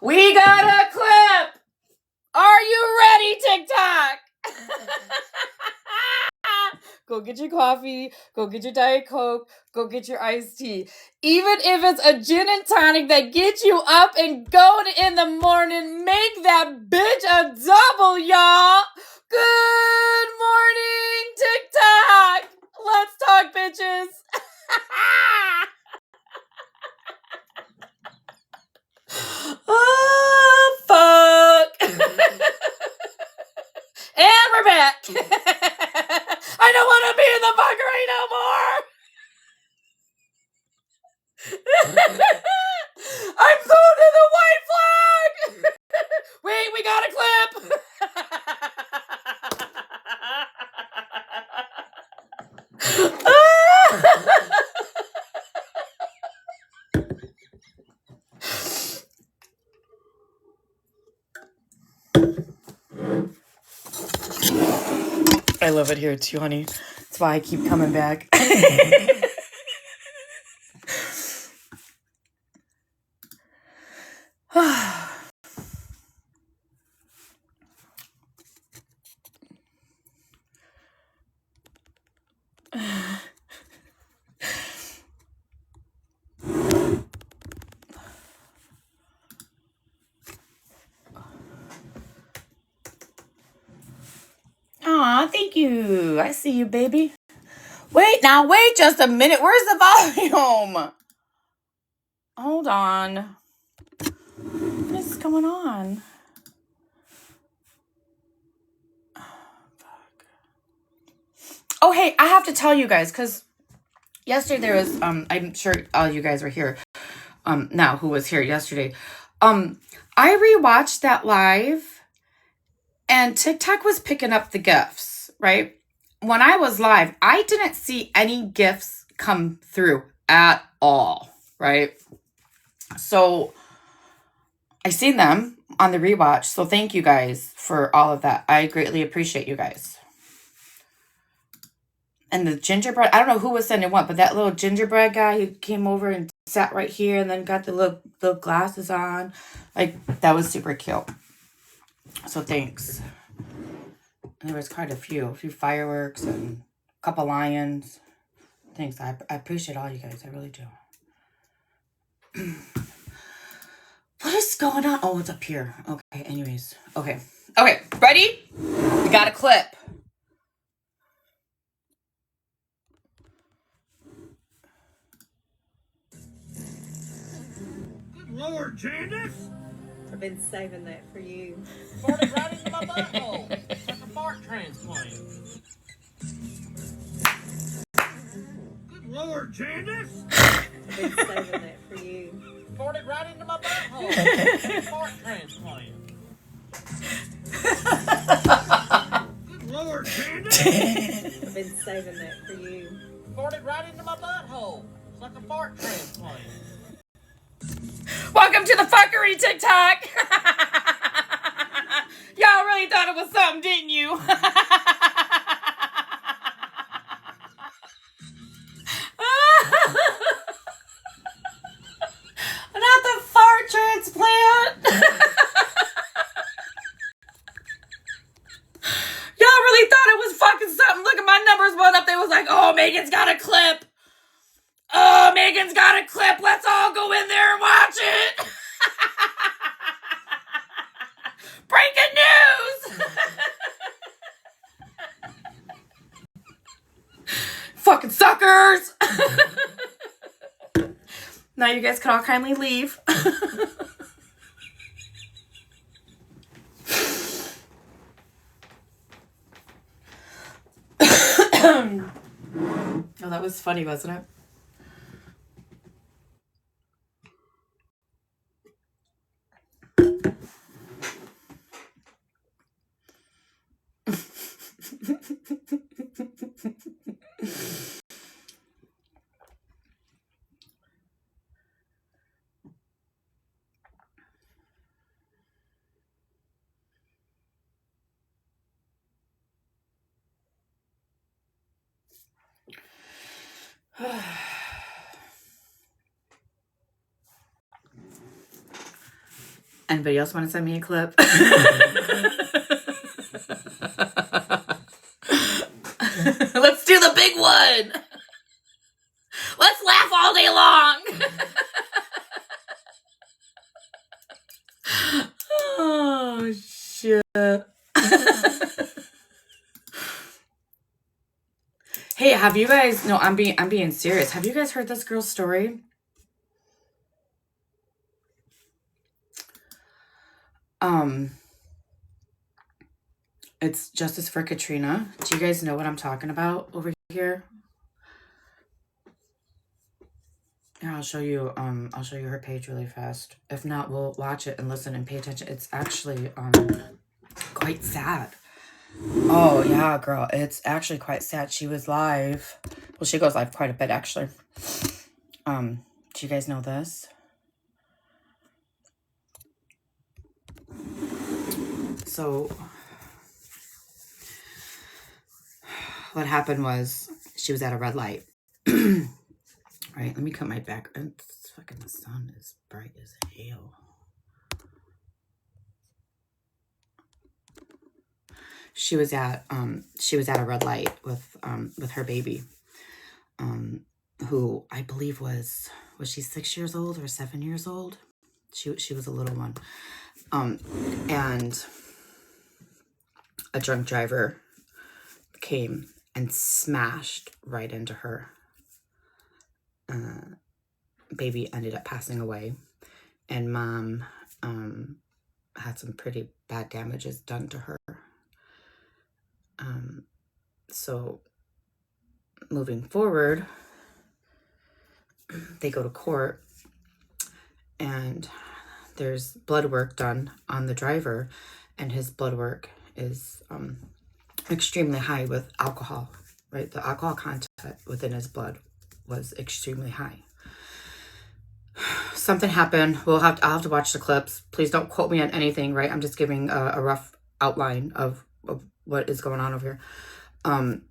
We got a clip. Are you ready, TikTok? go get your coffee, go get your Diet Coke, go get your iced tea. Even if it's a gin and tonic that gets you up and going in the morning, make that bitch a double, y'all. Good morning, TikTok. Let's talk, bitches. Oh, fuck. And we're back. I don't want to be in the fuckery no more. I'm going to the white flag. Wait, we got a clip. I love it here too, honey. That's why I keep coming back. Aw, thank you. I see you, baby. Wait just a minute. Where's the volume? Hold on. What is going on? Oh, hey, I have to tell you guys, because yesterday there was, I'm sure all you guys were here, now who was here yesterday. I rewatched that live, and TikTok was picking up the GIFs, right? When I was live, I didn't see any GIFs come through at all, right? So I seen them on the rewatch. So thank you guys for all of that. I greatly appreciate you guys. And the gingerbread, I don't know who was sending what, but that little gingerbread guy who came over and sat right here and then got the little glasses on. Like, that was super cute. So thanks. And there was quite a few fireworks and a couple lions. Thanks. I appreciate all you guys. I really do. What is going on? Oh, it's up here. Okay, anyways. Okay, ready? We got a clip. Good Lord, Candace! I've been saving that for you. Farted right into my butthole. Like a fart transplant. Good Lord, Candace! I've been saving that for you. Farted right into my butthole. Like a fart transplant. Good Lord, Candace! I've been saving that for you. Farted right into my butthole. It's like a fart transplant. Welcome to the fuckery, TikTok. Y'all really thought it was something, didn't you? Not the fart transplant. Y'all really thought it was fucking something. Look at my numbers went up. They was like, oh, Megan's got a clip. Oh, Megan's got a clip. Let's all go in there and watch it. Breaking news. Fucking suckers. Now you guys can all kindly leave. Oh, that was funny, wasn't it? Anybody else want to send me a clip? Let's do the big one. Let's laugh all day long. Oh, shit. Hey, have you guys, no, I'm being serious. Have you guys heard this girl's story? It's Justice for Katrina. Do you guys know what I'm talking about over here? Yeah, I'll show you her page really fast. If not, we'll watch it and listen and pay attention. It's actually quite sad. Oh yeah, girl, it's actually quite sad. She was live. Well, she goes live quite a bit actually. Do you guys know this? So what happened was she was at a red light. Right, let me cut my back. It's fucking, the sun is bright as hell. She was at a red light with her baby, who I believe was she 6 years old or 7 years old? She was a little one. And a drunk driver came and smashed right into her. Baby ended up passing away, and mom had some pretty bad damages done to her. So moving forward, they go to court, and there's blood work done on the driver, and his blood work is extremely high with alcohol, right? The alcohol content within his blood was extremely high. Something happened. I'll have to watch the clips. Please don't quote me on anything, right? I'm just giving a rough outline of what is going on over here.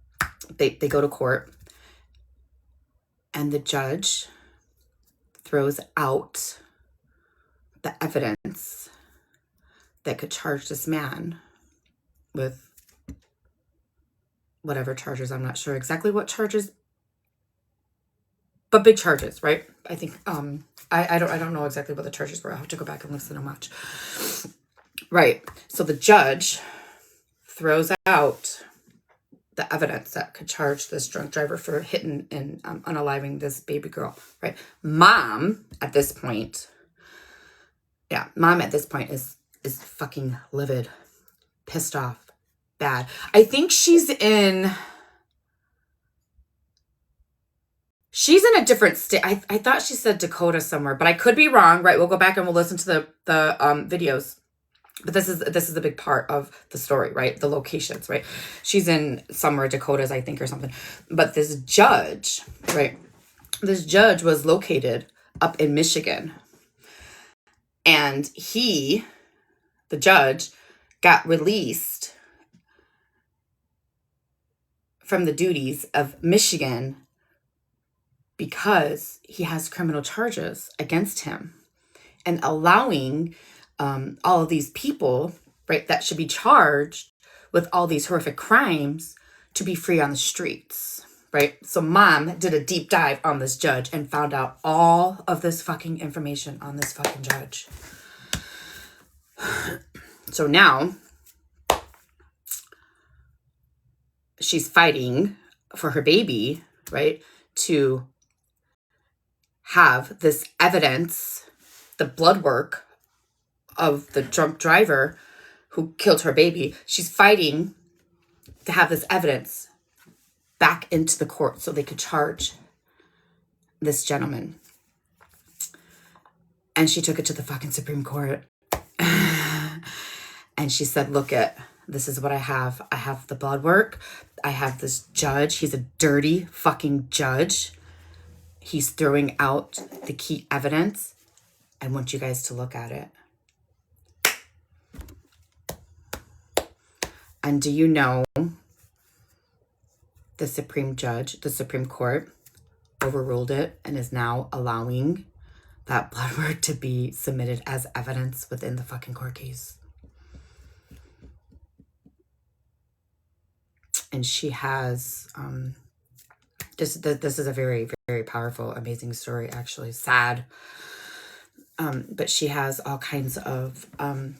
They go to court, and the judge throws out the evidence that could charge this man with whatever charges. I'm not sure exactly what charges, but big charges, right? I think I don't know exactly what the charges were. I'll have to go back and listen and watch. Right. So the judge throws out the evidence that could charge this drunk driver for hitting and unaliving this baby girl, right? Mom at this point is fucking livid, pissed off, bad. I think she's in a different state. I thought she said Dakota somewhere, but I could be wrong, right? We'll go back and we'll listen to the videos. But this is a big part of the story, right? The locations, right? She's in somewhere, Dakotas, I think, or something. But this judge, right? This judge was located up in Michigan. And the judge, got released from the duties of Michigan because he has criminal charges against him, and allowing all of these people, right, that should be charged with all these horrific crimes to be free on the streets, right? So mom did a deep dive on this judge and found out all of this fucking information on this fucking judge. So now she's fighting for her baby, right, to have this evidence, the blood work of the drunk driver who killed her baby. She's fighting to have this evidence back into the court so they could charge this gentleman. And she took it to the fucking Supreme Court. And she said, look, this is what I have. I have the blood work. I have this judge. He's a dirty fucking judge. He's throwing out the key evidence. I want you guys to look at it. And do you know the Supreme Court overruled it and is now allowing that blood work to be submitted as evidence within the fucking court case? And she has this is a very, very powerful, amazing story, actually. Sad. But she has all kinds of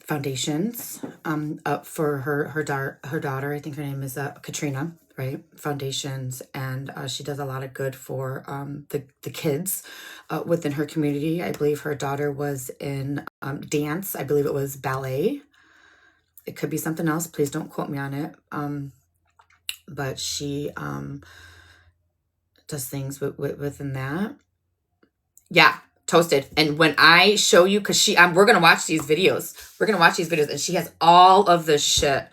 foundations up for her daughter. I think her name is Katrina, right? Foundations, and she does a lot of good for the kids within her community. I believe her daughter was in dance. I believe it was ballet. It could be something else. Please don't quote me on it. But she does things within that. Yeah, toasted. And when I show you, because we're gonna watch these videos. And she has all of this shit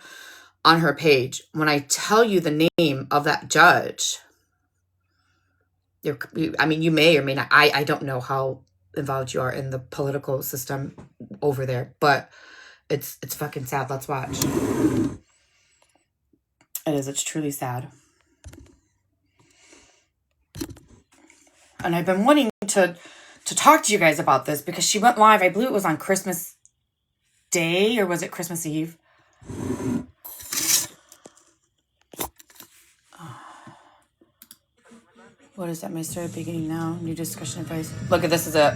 on her page. When I tell you the name of that judge, you may or may not. I don't know how involved you are in the political system over there, but it's fucking sad. Let's watch. It is. It's truly sad. And I've been wanting to talk to you guys about this because she went live. I believe it was on Christmas Day, or was it Christmas Eve? What is that? May start beginning now. New discussion advice. Look at this. Is it?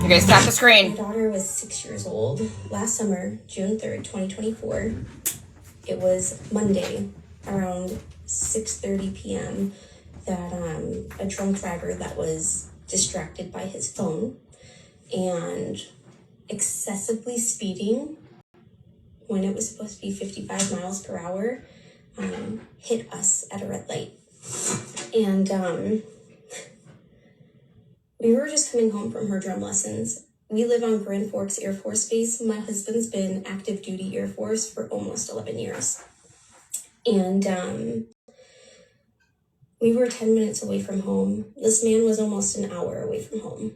You guys tap the screen. My daughter was 6 years old last summer, June 3rd, 2024. It was Monday around 6:30 p.m. that a drunk driver that was distracted by his phone and excessively speeding when it was supposed to be 55 miles per hour hit us at a red light. And we were just coming home from her drum lessons. We live on Grand Forks Air Force Base. My husband's been active duty Air Force for almost 11 years. And we were 10 minutes away from home. This man was almost an hour away from home.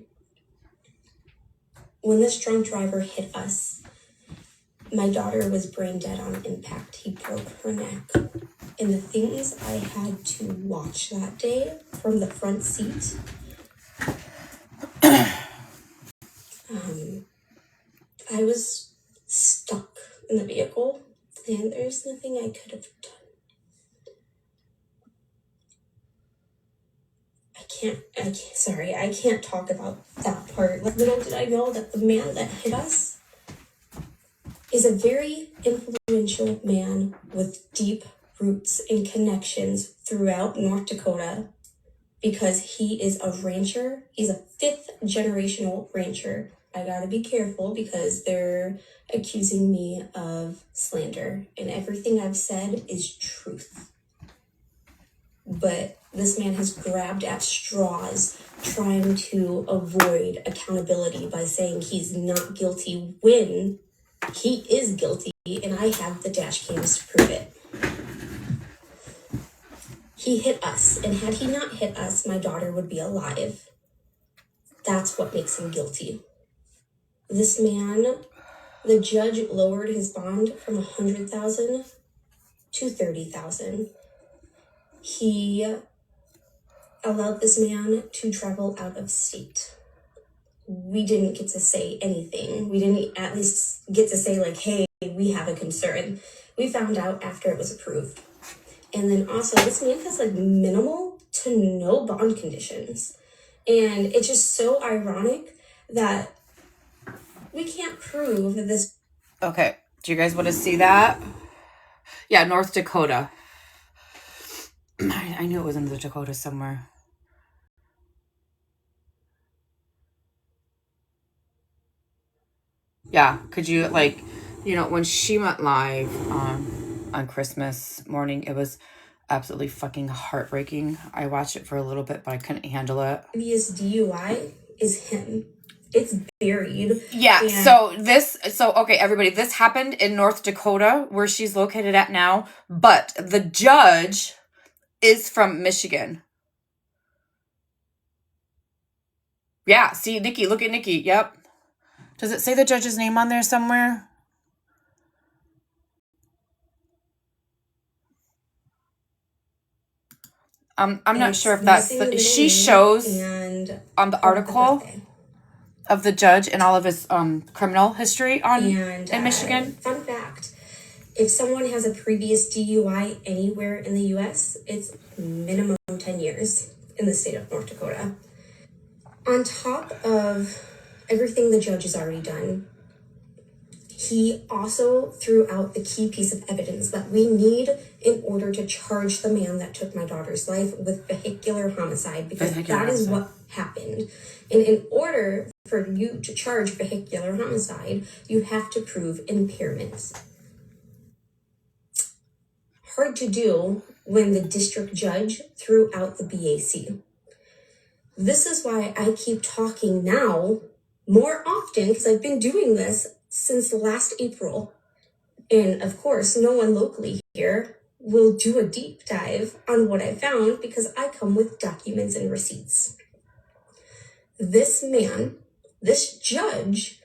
When this drunk driver hit us, my daughter was brain dead on impact. He broke her neck. And the things I had to watch that day from the front seat, I was stuck in the vehicle, and there's nothing I could have done. I can't talk about that part. Little did I know that the man that hit us is a very influential man with deep roots and connections throughout North Dakota because he is a rancher. He's a 5th generational rancher. I gotta be careful because they're accusing me of slander, and everything I've said is truth. But this man has grabbed at straws trying to avoid accountability by saying he's not guilty when he is guilty, and I have the dash cams to prove it. He hit us, and had he not hit us, my daughter would be alive. That's what makes him guilty. This man, the judge lowered his bond from $100,000 to $30,000. He allowed this man to travel out of state. We didn't get to say anything. We didn't at least get to say, like, hey, we have a concern. We found out after it was approved. And then also, this man has, like, minimal to no bond conditions. And it's just so ironic that we can't prove this. Okay. Do you guys want to see that? Yeah, North Dakota. I knew it was in the Dakota somewhere. Yeah, could you, like, when she went live on Christmas morning, it was absolutely fucking heartbreaking. I watched it for a little bit, but I couldn't handle it. Previous DUI is him. It's buried. Yeah, okay, everybody, this happened in North Dakota, where she's located at now, but the judge is from Michigan. Yeah, see, Nikki, look at Nikki, yep. Does it say the judge's name on there somewhere? I'm not sure if that's she shows on the article of the judge and all of his criminal history in Michigan. Fun fact, If someone has a previous DUI anywhere in the US, it's minimum 10 years in the state of North Dakota. On top of everything the judge has already done, he also threw out the key piece of evidence that we need in order to charge the man that took my daughter's life with vehicular homicide, because that is what happened. And in order for you to charge vehicular homicide, you have to prove impairment. Hard to do when the district judge threw out the BAC. This is why I keep talking now more often, because I've been doing this since last April. And of course, no one locally here will do a deep dive on what I found because I come with documents and receipts. This man, this judge,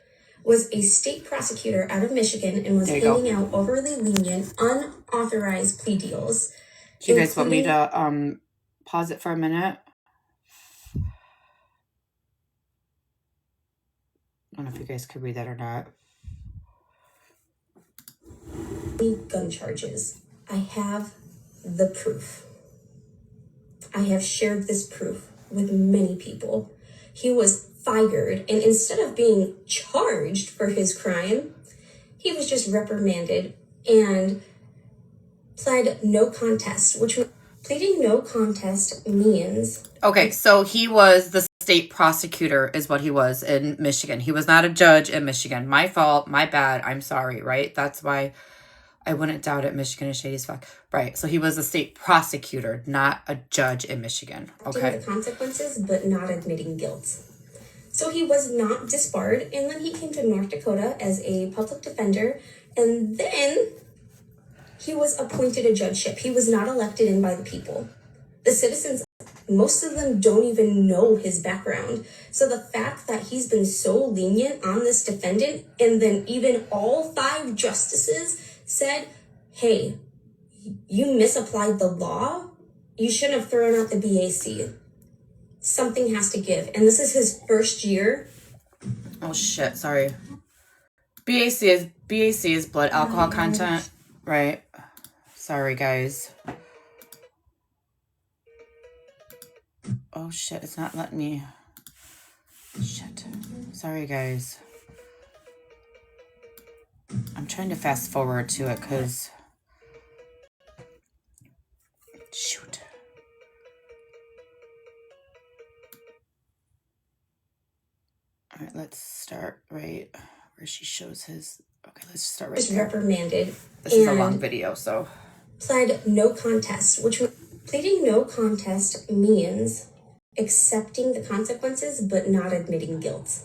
was a state prosecutor out of Michigan and was handing out overly lenient, unauthorized plea deals. Do you guys want me to pause it for a minute? I don't know if you guys could read that or not. Gun charges. I have the proof. I have shared this proof with many people. He was fired, and instead of being charged for his crime, he was just reprimanded and pled no contest, which pleading no contest means... Okay, so he was the state prosecutor is what he was in Michigan. He was not a judge in Michigan. My fault, my bad, I'm sorry, right? That's why I wouldn't doubt it. Michigan is shady as fuck. Right, so he was a state prosecutor, not a judge in Michigan. Okay. The consequences, but not admitting guilt. So he was not disbarred, and then he came to North Dakota as a public defender, and then he was appointed a judgeship. He was not elected in by the people. The citizens, most of them don't even know his background. So the fact that he's been so lenient on this defendant, and then even all 5 justices said, hey, you misapplied the law. You shouldn't have thrown out the BAC. Something has to give. And this is his first year. Oh shit, sorry. BAC is blood alcohol content, right? Sorry guys. Oh shit, it's not letting me. Shit. Sorry guys. I'm trying to fast forward to it because shoot. All right, let's start right where she shows his. Okay, let's start right there. Reprimanded. This is a long video, so. Pled no contest, which pleading no contest means accepting the consequences but not admitting guilt.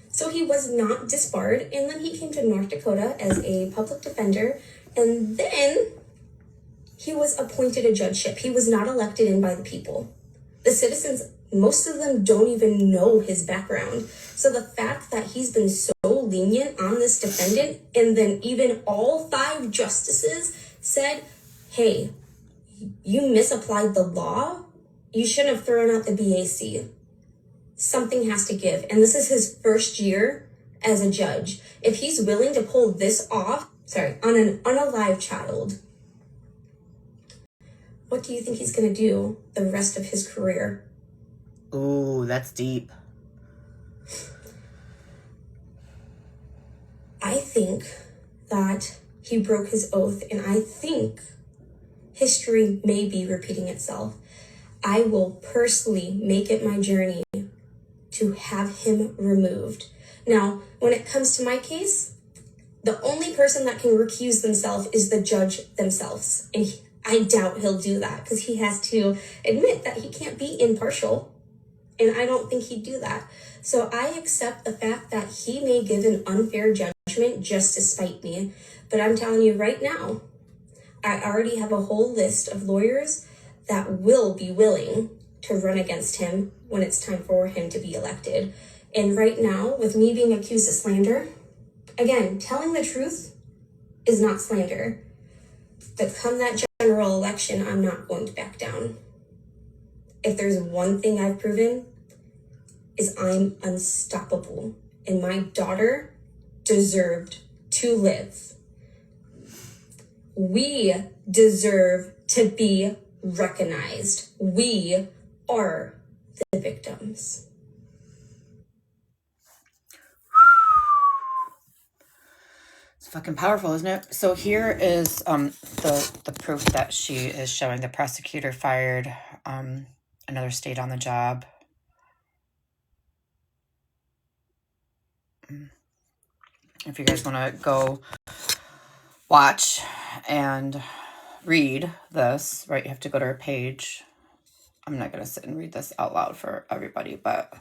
So he was not disbarred, and then he came to North Dakota as a public defender, and then he was appointed a judgeship. He was not elected in by the people. The citizens, most of them don't even know his background. So the fact that he's been so lenient on this defendant, and then even all 5 justices said, hey, you misapplied the law. You shouldn't have thrown out the BAC. Something has to give. And this is his first year as a judge. If he's willing to pull this off, on an unalive child, what do you think he's going to do the rest of his career? Ooh, that's deep. I think that he broke his oath, and I think history may be repeating itself. I will personally make it my journey to have him removed. Now, when it comes to my case, the only person that can recuse themselves is the judge themselves. And I doubt he'll do that because he has to admit that he can't be impartial. And I don't think he'd do that. So I accept the fact that he may give an unfair judgment just to spite me. But I'm telling you right now, I already have a whole list of lawyers that will be willing to run against him when it's time for him to be elected. And right now, with me being accused of slander, again, telling the truth is not slander. But come that general election, I'm not going to back down. If there's one thing I've proven, is I'm unstoppable. And my daughter deserved to live. We deserve to be recognized. We are the victims. It's fucking powerful, isn't it? So here is the proof that she is showing. The prosecutor fired another state on the job. If you guys want to go watch and read this, right, you have to go to her page. I'm not going to sit and read this out loud for everybody, but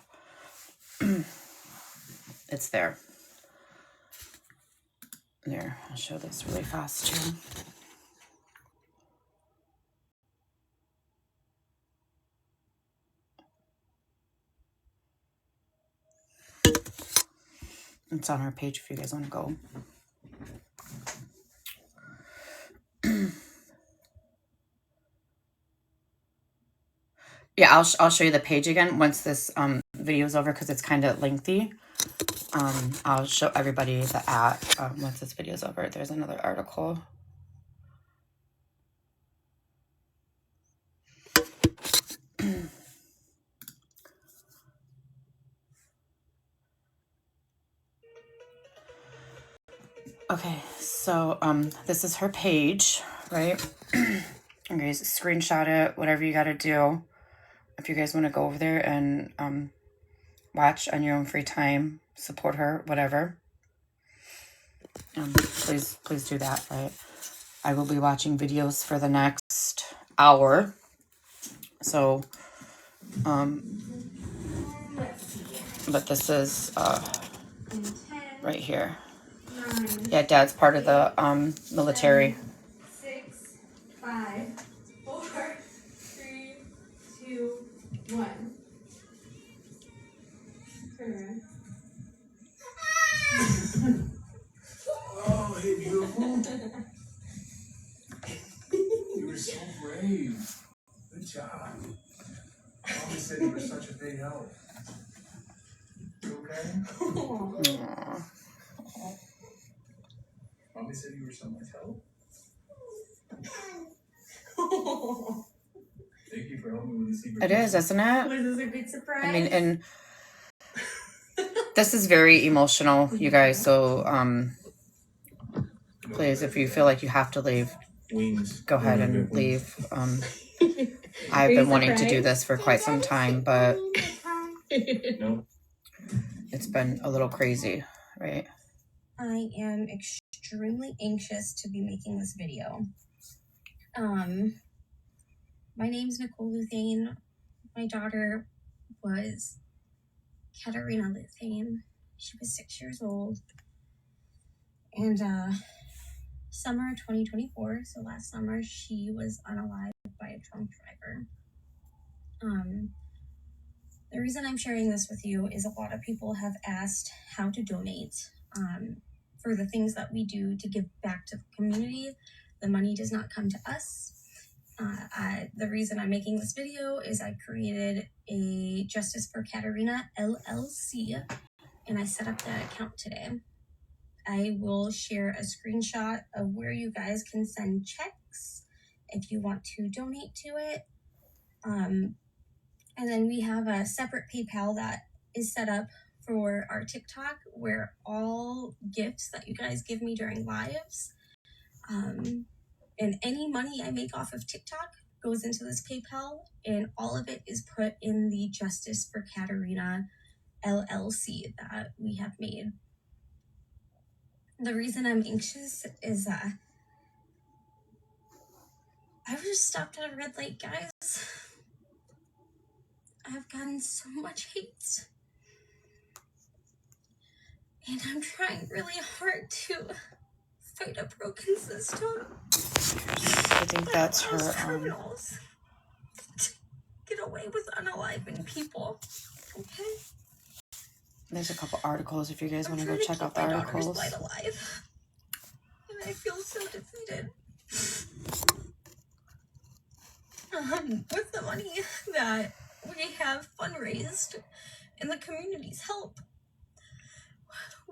it's there. There, I'll show this really fast too. It's on her page if you guys want to go. Yeah, I'll show you the page again once this video is over because it's kind of lengthy. I'll show everybody the once this video is over. There's another article. Okay, so this is her page, right? You guys screenshot it, whatever you got to do. If you guys want to go over there and watch on your own free time, support her, whatever. Please do that, right? I will be watching videos for the next hour. So, but this is right here. Yeah, Dad's part of the military. 6, 5, 4, 3, 2, 1. Turn around. Oh, hey, beautiful. You were so brave. Good job. Mommy said you were such a big help. You okay? Aww. Mommy said you were so much help. Thank you for helping me with the secret. It is, isn't it? Was this a good surprise? I mean, and this is very emotional, you guys. So, please, if you feel like you have to leave, go ahead and leave. I've been wanting to do this for quite some time, but it's been a little crazy, right? I am extremely anxious to be making this video. My name's Nicole Luthane. My daughter was Katarina Luthane. She was 6 years old. And summer 2024, so last summer, she was unalived by a drunk driver. The reason I'm sharing this with you is a lot of people have asked how to donate for the things that we do to give back to the community. The money does not come to us. The reason I'm making this video is I created a Justice for Katarina LLC, and I set up that account today. I will share a screenshot of where you guys can send checks if you want to donate to it. And then we have a separate PayPal that is set up for our TikTok, where all gifts that you guys give me during lives, and any money I make off of TikTok goes into this PayPal, and all of it is put in the Justice for Katarina LLC that we have made. The reason I'm anxious is I was just stopped at a red light, guys. I've gotten so much hate. And I'm trying really hard to fight a broken system. I think that's her. Criminals to get away with unaliving people. Okay? There's a couple articles if you guys want to go trying check keep out the my articles. daughter's light alive. And I feel so defeated. With the money that we have fundraised and the community's help,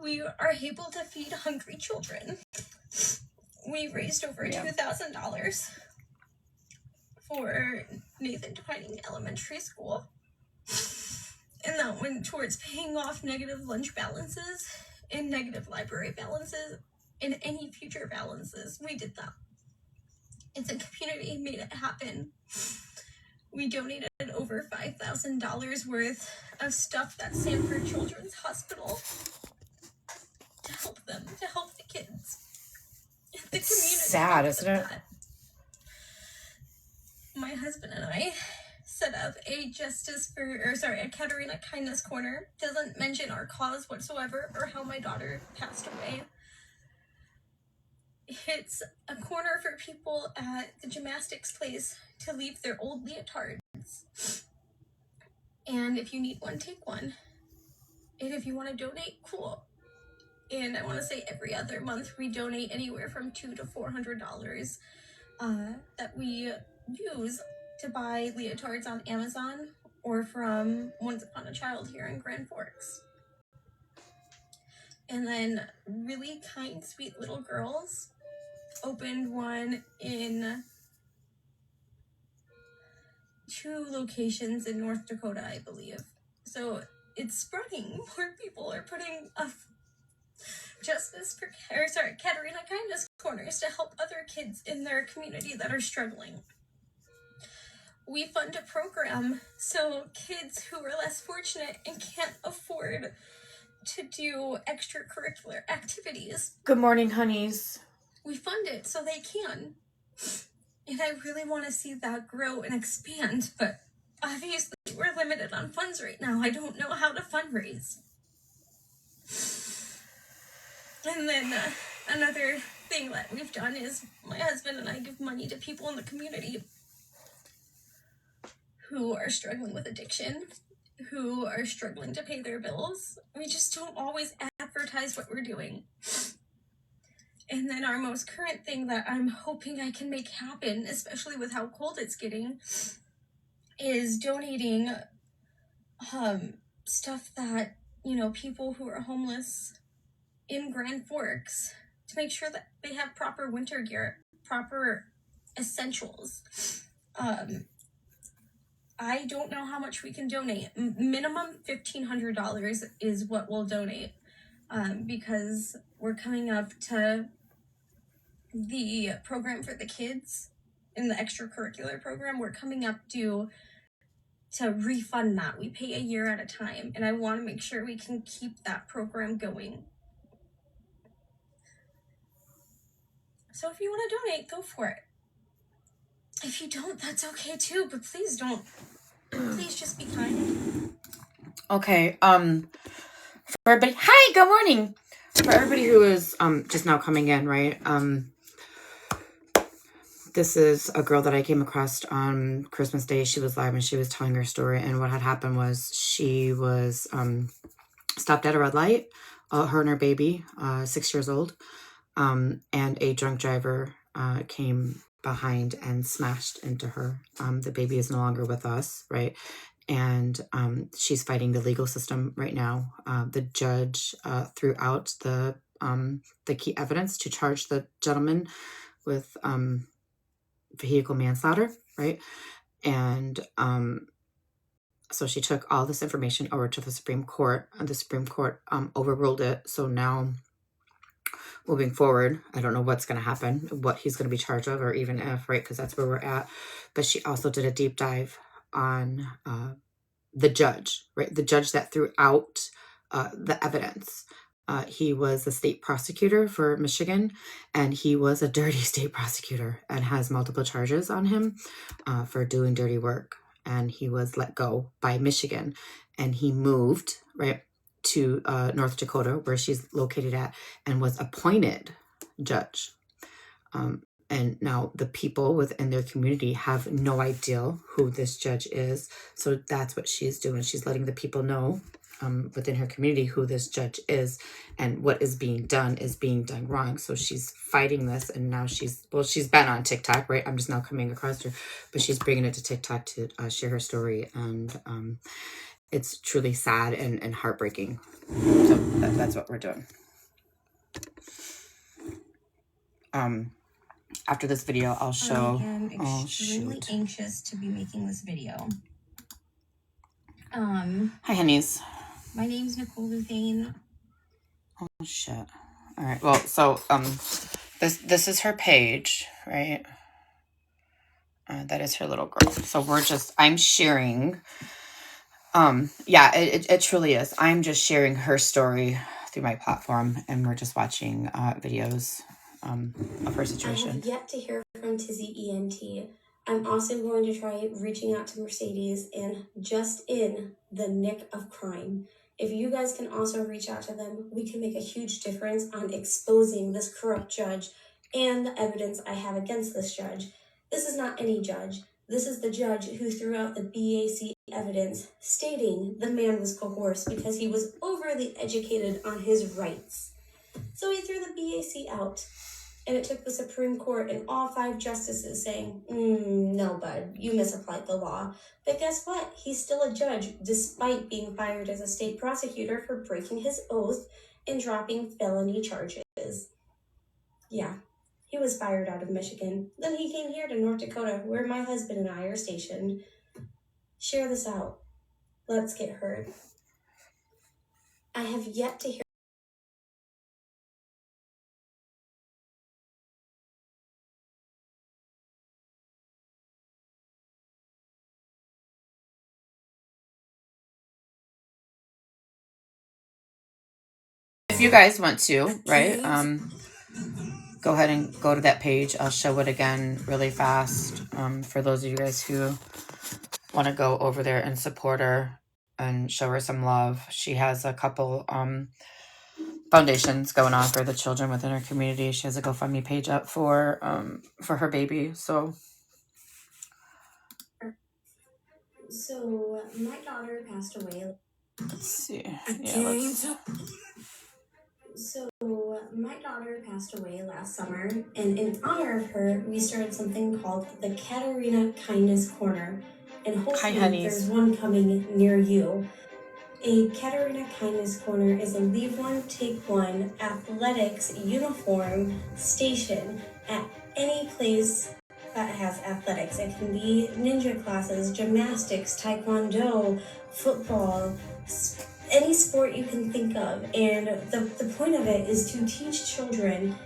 we are able to feed hungry children. we raised over $2,000 for Nathan Twining Elementary School. And that went towards paying off negative lunch balances and negative library balances and any future balances. We did that. It's a community, made it happen. We donated over $5,000 worth of stuff at Sanford Children's Hospital to help them, to help the kids. The community. Sad, isn't it? My husband and I set up a a Katerina Kindness Corner. Doesn't mention our cause whatsoever or how my daughter passed away. It's a corner for people at the gymnastics place to leave their old leotards. And if you need one, take one. And if you want to donate, cool. And I want to say every other month we donate anywhere from $200 to $400 that we use to buy leotards on Amazon or from Once Upon a Child here in Grand Forks. And then really kind, sweet little girls opened one in 2 locations in North Dakota, I believe. So it's spreading. More people are putting up Katerina Kindness Corners to help other kids in their community that are struggling. We fund a program so kids who are less fortunate and can't afford to do extracurricular activities. Good morning, honeys. We fund it so they can. And I really want to see that grow and expand, but obviously we're limited on funds right now. I don't know how to fundraise. And then another thing that we've done is my husband and I give money to people in the community who are struggling with addiction, who are struggling to pay their bills. We just don't always advertise what we're doing. And then our most current thing that I'm hoping I can make happen, especially with how cold it's getting, is donating stuff that, people who are homeless in Grand Forks, to make sure that they have proper winter gear, proper essentials. I don't know how much we can donate. Minimum $1,500 is what we'll donate, because we're coming up to the program for the kids in the extracurricular program. We're coming up to refund that. We pay a year at a time, and I want to make sure we can keep that program going. So if you want to donate, go for it. If you don't, that's okay too, but please don't. Please just be kind. Okay, for everybody, hi, good morning. For everybody who is just now coming in, right? This is a girl that I came across on Christmas Day. She was live and she was telling her story, and what had happened was she was stopped at a red light, her and her baby, 6 years old, and a drunk driver came behind and smashed into her. The baby is no longer with us, right? And she's fighting the legal system right now. The judge threw out the key evidence to charge the gentleman with vehicle manslaughter, right? And so she took all this information over to the Supreme Court, and the Supreme Court overruled it. So now, moving forward, I don't know what's going to happen, what he's going to be charged of, or even if, right? Because that's where we're at. But she also did a deep dive on the judge, right? The judge that threw out the evidence. He was the state prosecutor for Michigan, and he was a dirty state prosecutor and has multiple charges on him for doing dirty work. And he was let go by Michigan, and he moved, right, to North Dakota, where she's located at, and was appointed judge. And now the people within their community have no idea who this judge is. So that's what she's doing. She's letting the people know within her community who this judge is, and what is being done wrong. So she's fighting this, and now she's been on TikTok, right? I'm just now coming across her, but she's bringing it to TikTok to share her story, and it's truly sad and heartbreaking. So that's what we're doing. after this video, I'll show. I am extremely anxious to be making this video. Hi, honeys. My name's Nicole Luthane. Oh shit. All right. Well, so this is her page, right? That is her little girl. So I'm sharing. Yeah, it truly is. I'm just sharing her story through my platform, and we're just watching videos of her situation. I have yet to hear from Tizzy ENT. I'm also going to try reaching out to Mercedes and just in the nick of crime. If you guys can also reach out to them, we can make a huge difference on exposing this corrupt judge and the evidence I have against this judge. This is not any judge. This is the judge who threw out the BAC evidence stating the man was coerced because he was overly educated on his rights. So he threw the BAC out. And it took the Supreme Court and all 5 justices saying, no, bud, you misapplied the law. But guess what? He's still a judge, despite being fired as a state prosecutor for breaking his oath and dropping felony charges. Yeah, he was fired out of Michigan. Then he came here to North Dakota, where my husband and I are stationed. Share this out. Let's get heard. I have yet to hear. If you guys want to, right? Go ahead and go to that page. I'll show it again really fast. For those of you guys who want to go over there and support her and show her some love. She has a couple foundations going on for the children within her community. She has a GoFundMe page up for her baby. So My daughter passed away. let's see. My daughter passed away last summer, and in honor of her, we started something called the Katerina Kindness Corner. And hopefully there's one coming near you. A Katerina Kindness Corner is a leave one, take one athletics uniform station at any place that has athletics. It can be ninja classes, gymnastics, taekwondo, football, any sport you can think of. And the point of it is to teach children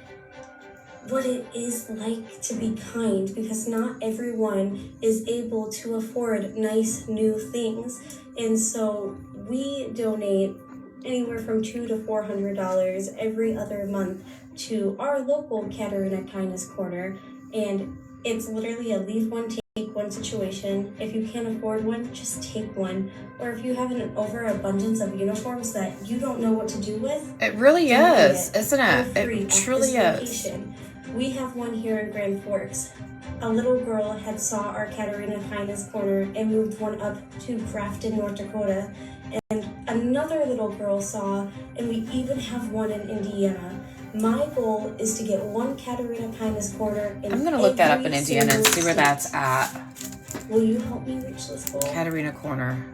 what it is like to be kind, because not everyone is able to afford nice new things. And so we donate anywhere from $200 to $400 every other month to our local Katerina Kindness Corner. And it's literally a leave one, take one situation. If you can't afford one, just take one. Or if you have an overabundance of uniforms that you don't know what to do with, it really is, isn't it? It truly is. We have one here in Grand Forks. A little girl had saw our Katerina Kindness Corner and moved one up to Grafton, North Dakota. And another little girl saw, and we even have one in Indiana. My goal is to get one Katerina Kindness Corner in I'm going to look that up in Indiana and see where that's at. Will you help me reach this goal? Katerina Corner.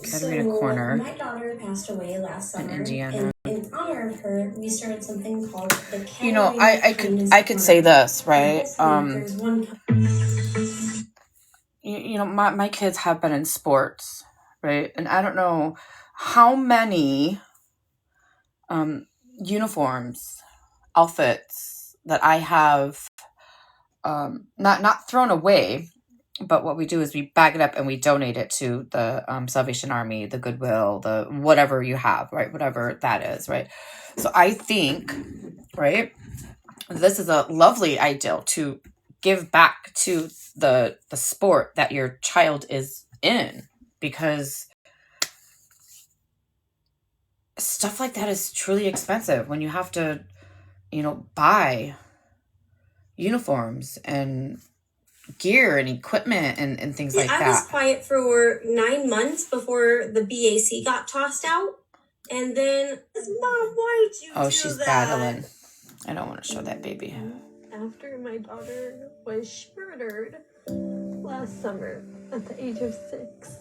Katerina Corner. My daughter passed away last summer. In Indiana. And in honor of her, we started something called the Katerina You know, I could say this, right? You know, my kids have been in sports, right? And I don't know how many uniforms, outfits that I have not thrown away, but what we do is we bag it up and we donate it to the Salvation Army, the Goodwill, the whatever you have, right? Whatever that is, right? So I think, right, this is a lovely ideal to give back to the sport that your child is in, because stuff like that is truly expensive when you have to, you know, buy uniforms and gear and equipment and things like that. I was quiet for 9 months before the BAC got tossed out. And then, Mom, why did you do that? Oh, she's battling. I don't want to show that baby. After my daughter was murdered last summer at the age of 6,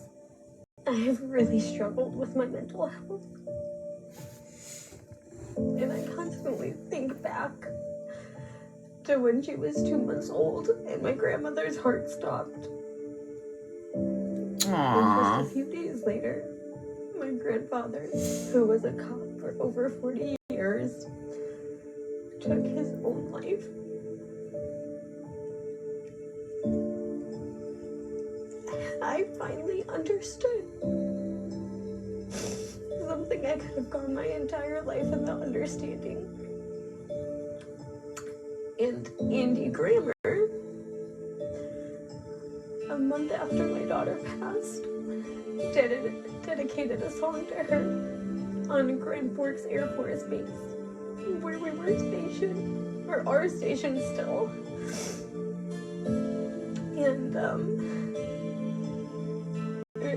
I have really struggled with my mental health. And I constantly think back to when she was 2 months old and my grandmother's heart stopped. Aww. And just a few days later, my grandfather, who was a cop for over 40 years, took his own life. I finally understood something I could have gone my entire life without understanding. And Andy Grammer, a month after my daughter passed, dedicated a song to her on Grand Forks Air Force Base, where we were stationed, or are stationed still. And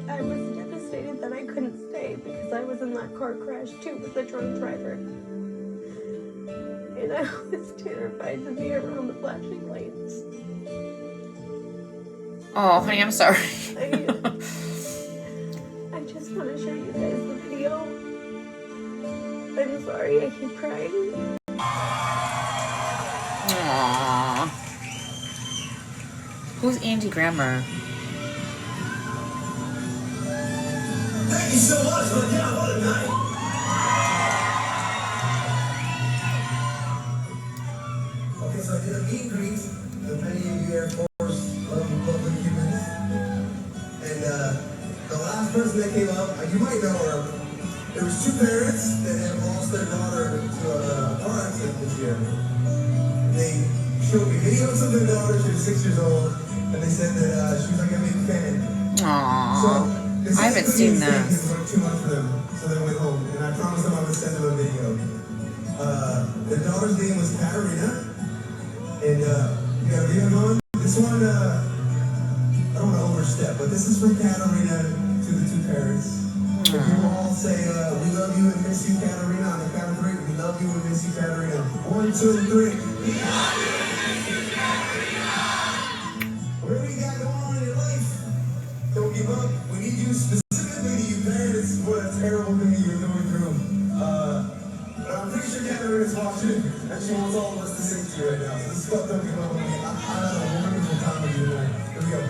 I was devastated that I couldn't stay because I was in that car crash too with the drunk driver. And I was terrified to be around the flashing lights. Oh, honey, I'm sorry. I just want to show you guys the video. I'm sorry, I keep crying. Aww. Who's Andy Grammer? Thank you so much, but yeah, what a night. Okay, so I did a meet and greet with many of you Air Force lovely humans. And the last person that came up, you might know her. There was two parents that had lost their daughter to a car accident this year. They showed me videos of their daughter. She was 6 years old, and they said that she was like a big fan. Aww. So, I haven't seen that. It was like too much for them, so they went home. And I promised them I would send them a video. Their daughter's name was Katarina, and you got a video going. This one, I don't want to overstep, but this is from Katarina to the two parents. If you all say, we love you and miss you, Katarina, on the count of three, we love you and miss you, Katarina. 1, 2, 3. We love you and miss you, Katarina. Whatever you got going on in your life, don't give up. We need you specifically to you parents. What a terrible thing you're going through. But I'm pretty sure Katarina's watching, and she wants all of us to sing to you right now. So this is called Don't Give Up on Me. I had a wonderful time with you tonight. Here we go.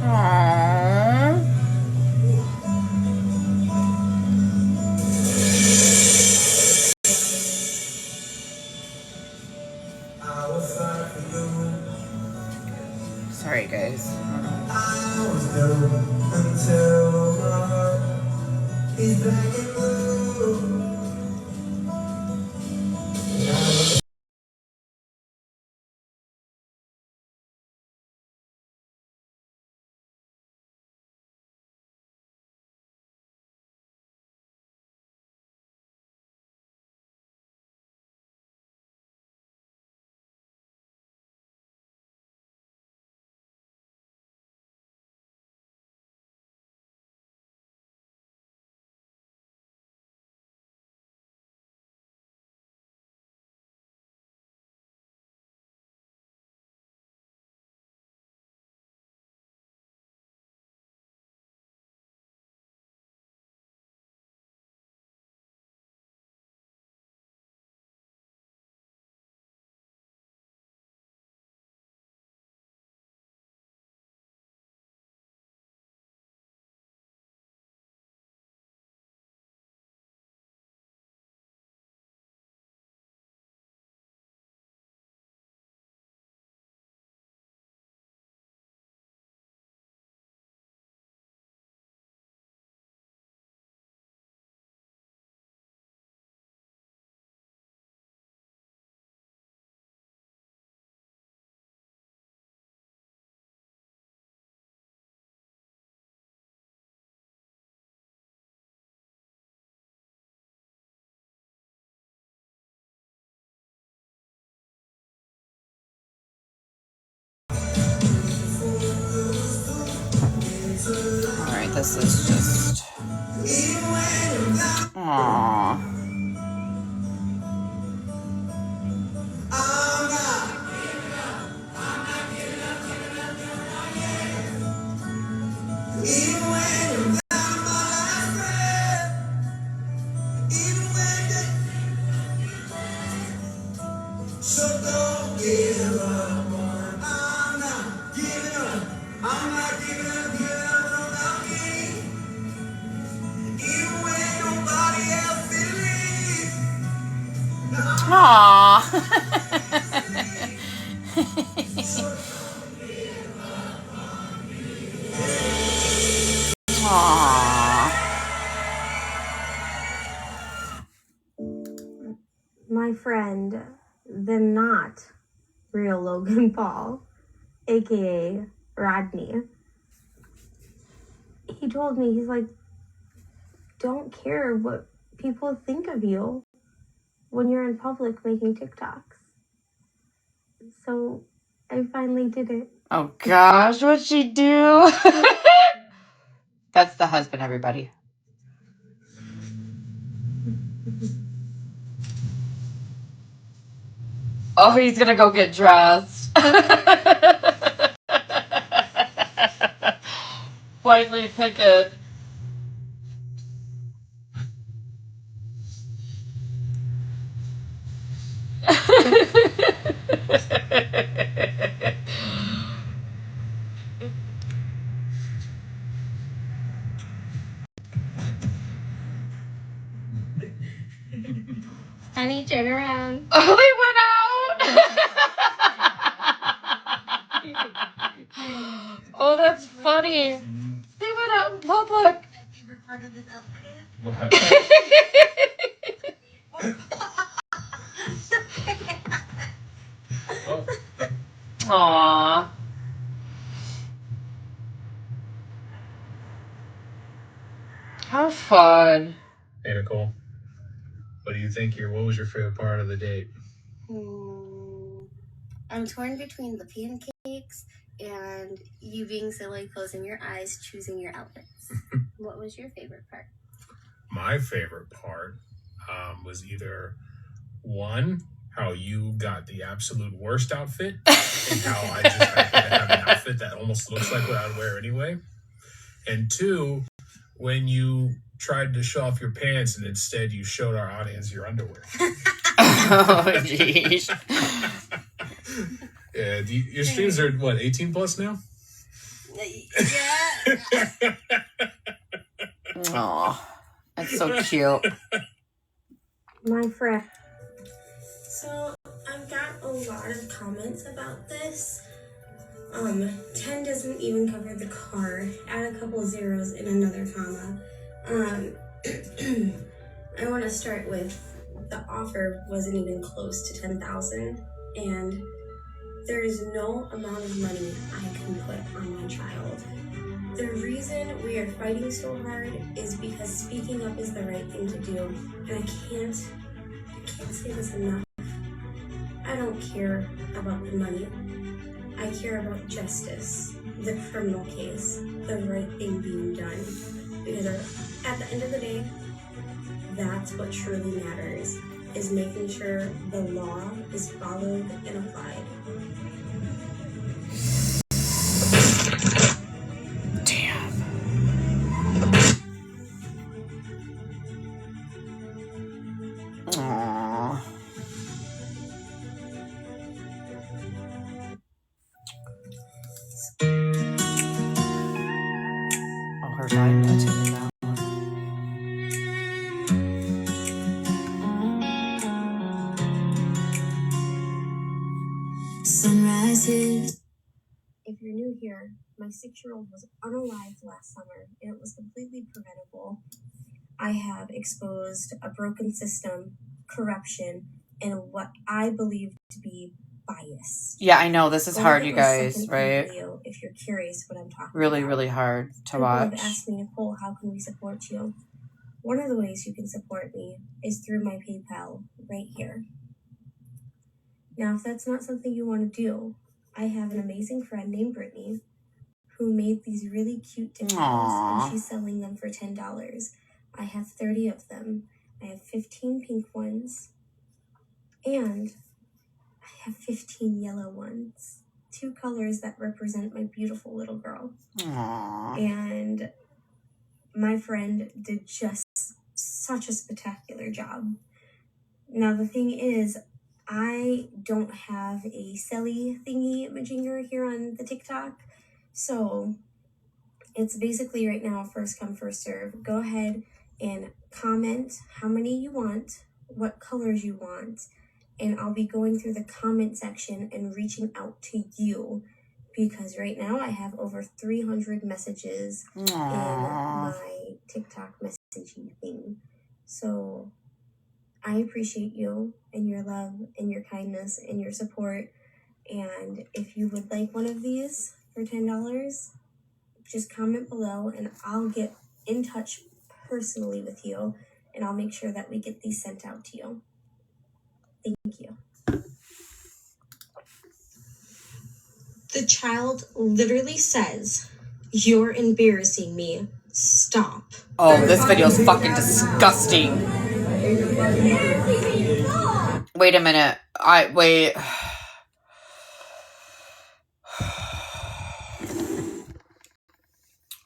Aww. Sorry, guys. I was done until my heart is back in blue. Alright, this is just... Aww. So don't give up on. I'm not giving up. I'm not giving up on me. Even when nobody else believes. Aww. Aww. My friend, the not real Logan Paul, aka Rodney, he told me, he's like, don't care what people think of you when you're in public making TikToks. So I finally did it. Oh gosh, what'd she do? That's the husband, everybody. Oh, he's gonna go get dressed. Finally pick it. Honey, turn around. Oh, they went out. Oh, that's funny. They went out in public. Aww. How fun. Hey Nicole, what do you think here? What was your favorite part of the date? I'm torn between the pancakes and you being silly, closing your eyes, choosing your outfits. What was your favorite part? My favorite part was either one, how you got the absolute worst outfit, and how I just happened to have an outfit that almost looks like what I'd wear anyway. And two, when you tried to show off your pants and instead you showed our audience your underwear. Oh, jeez. Yeah, your streams are what, 18 plus now? Yeah. Aw, that's so cute. My friend. So I've got a lot of comments about this. 10 doesn't even cover the car. Add a couple zeros in another comma. I want to start with the offer wasn't even close to 10,000, and there is no amount of money I can put on my child. The reason we are fighting so hard is because speaking up is the right thing to do, and I can't say this enough. I don't care about the money. I care about justice, the criminal case, the right thing being done. Because at the end of the day, that's what truly matters, is making sure the law is followed and applied. Damn. Aww. Oh, her volume got taken down. Sunrises. If you're new here, my 6-year-old was unalived last summer, and it was completely preventable. I have exposed a broken system, corruption, and what I believe to be bias. Yeah, I know. This is Go hard, look you at my guys, second right? video if you're curious what I'm talking Really, about. really hard to People have watch. asked me, Nicole, how can we support you? One of the ways you can support me is through my PayPal right here. Now, if that's not something you want to do, I have an amazing friend named Brittany who made these really cute decals, Aww. and she's selling them for $10. I have 30 of them. I have 15 pink ones, and I have 15 yellow ones. 2 colors that represent my beautiful little girl. Aww. And my friend did just such a spectacular job. Now, the thing is, I don't have a silly thingy majinger here on the TikTok. So it's basically right now first come, first serve. Go ahead and comment how many you want, what colors you want, and I'll be going through the comment section and reaching out to you, because right now I have over 300 messages in my TikTok messaging thing. So I appreciate you and your love and your kindness and your support. And if you would like one of these for $10, just comment below and I'll get in touch personally with you and I'll make sure that we get these sent out to you. Thank you. The child literally says, "You're embarrassing me. Stop." Oh, this video is fucking disgusting. Wait a minute. Wait.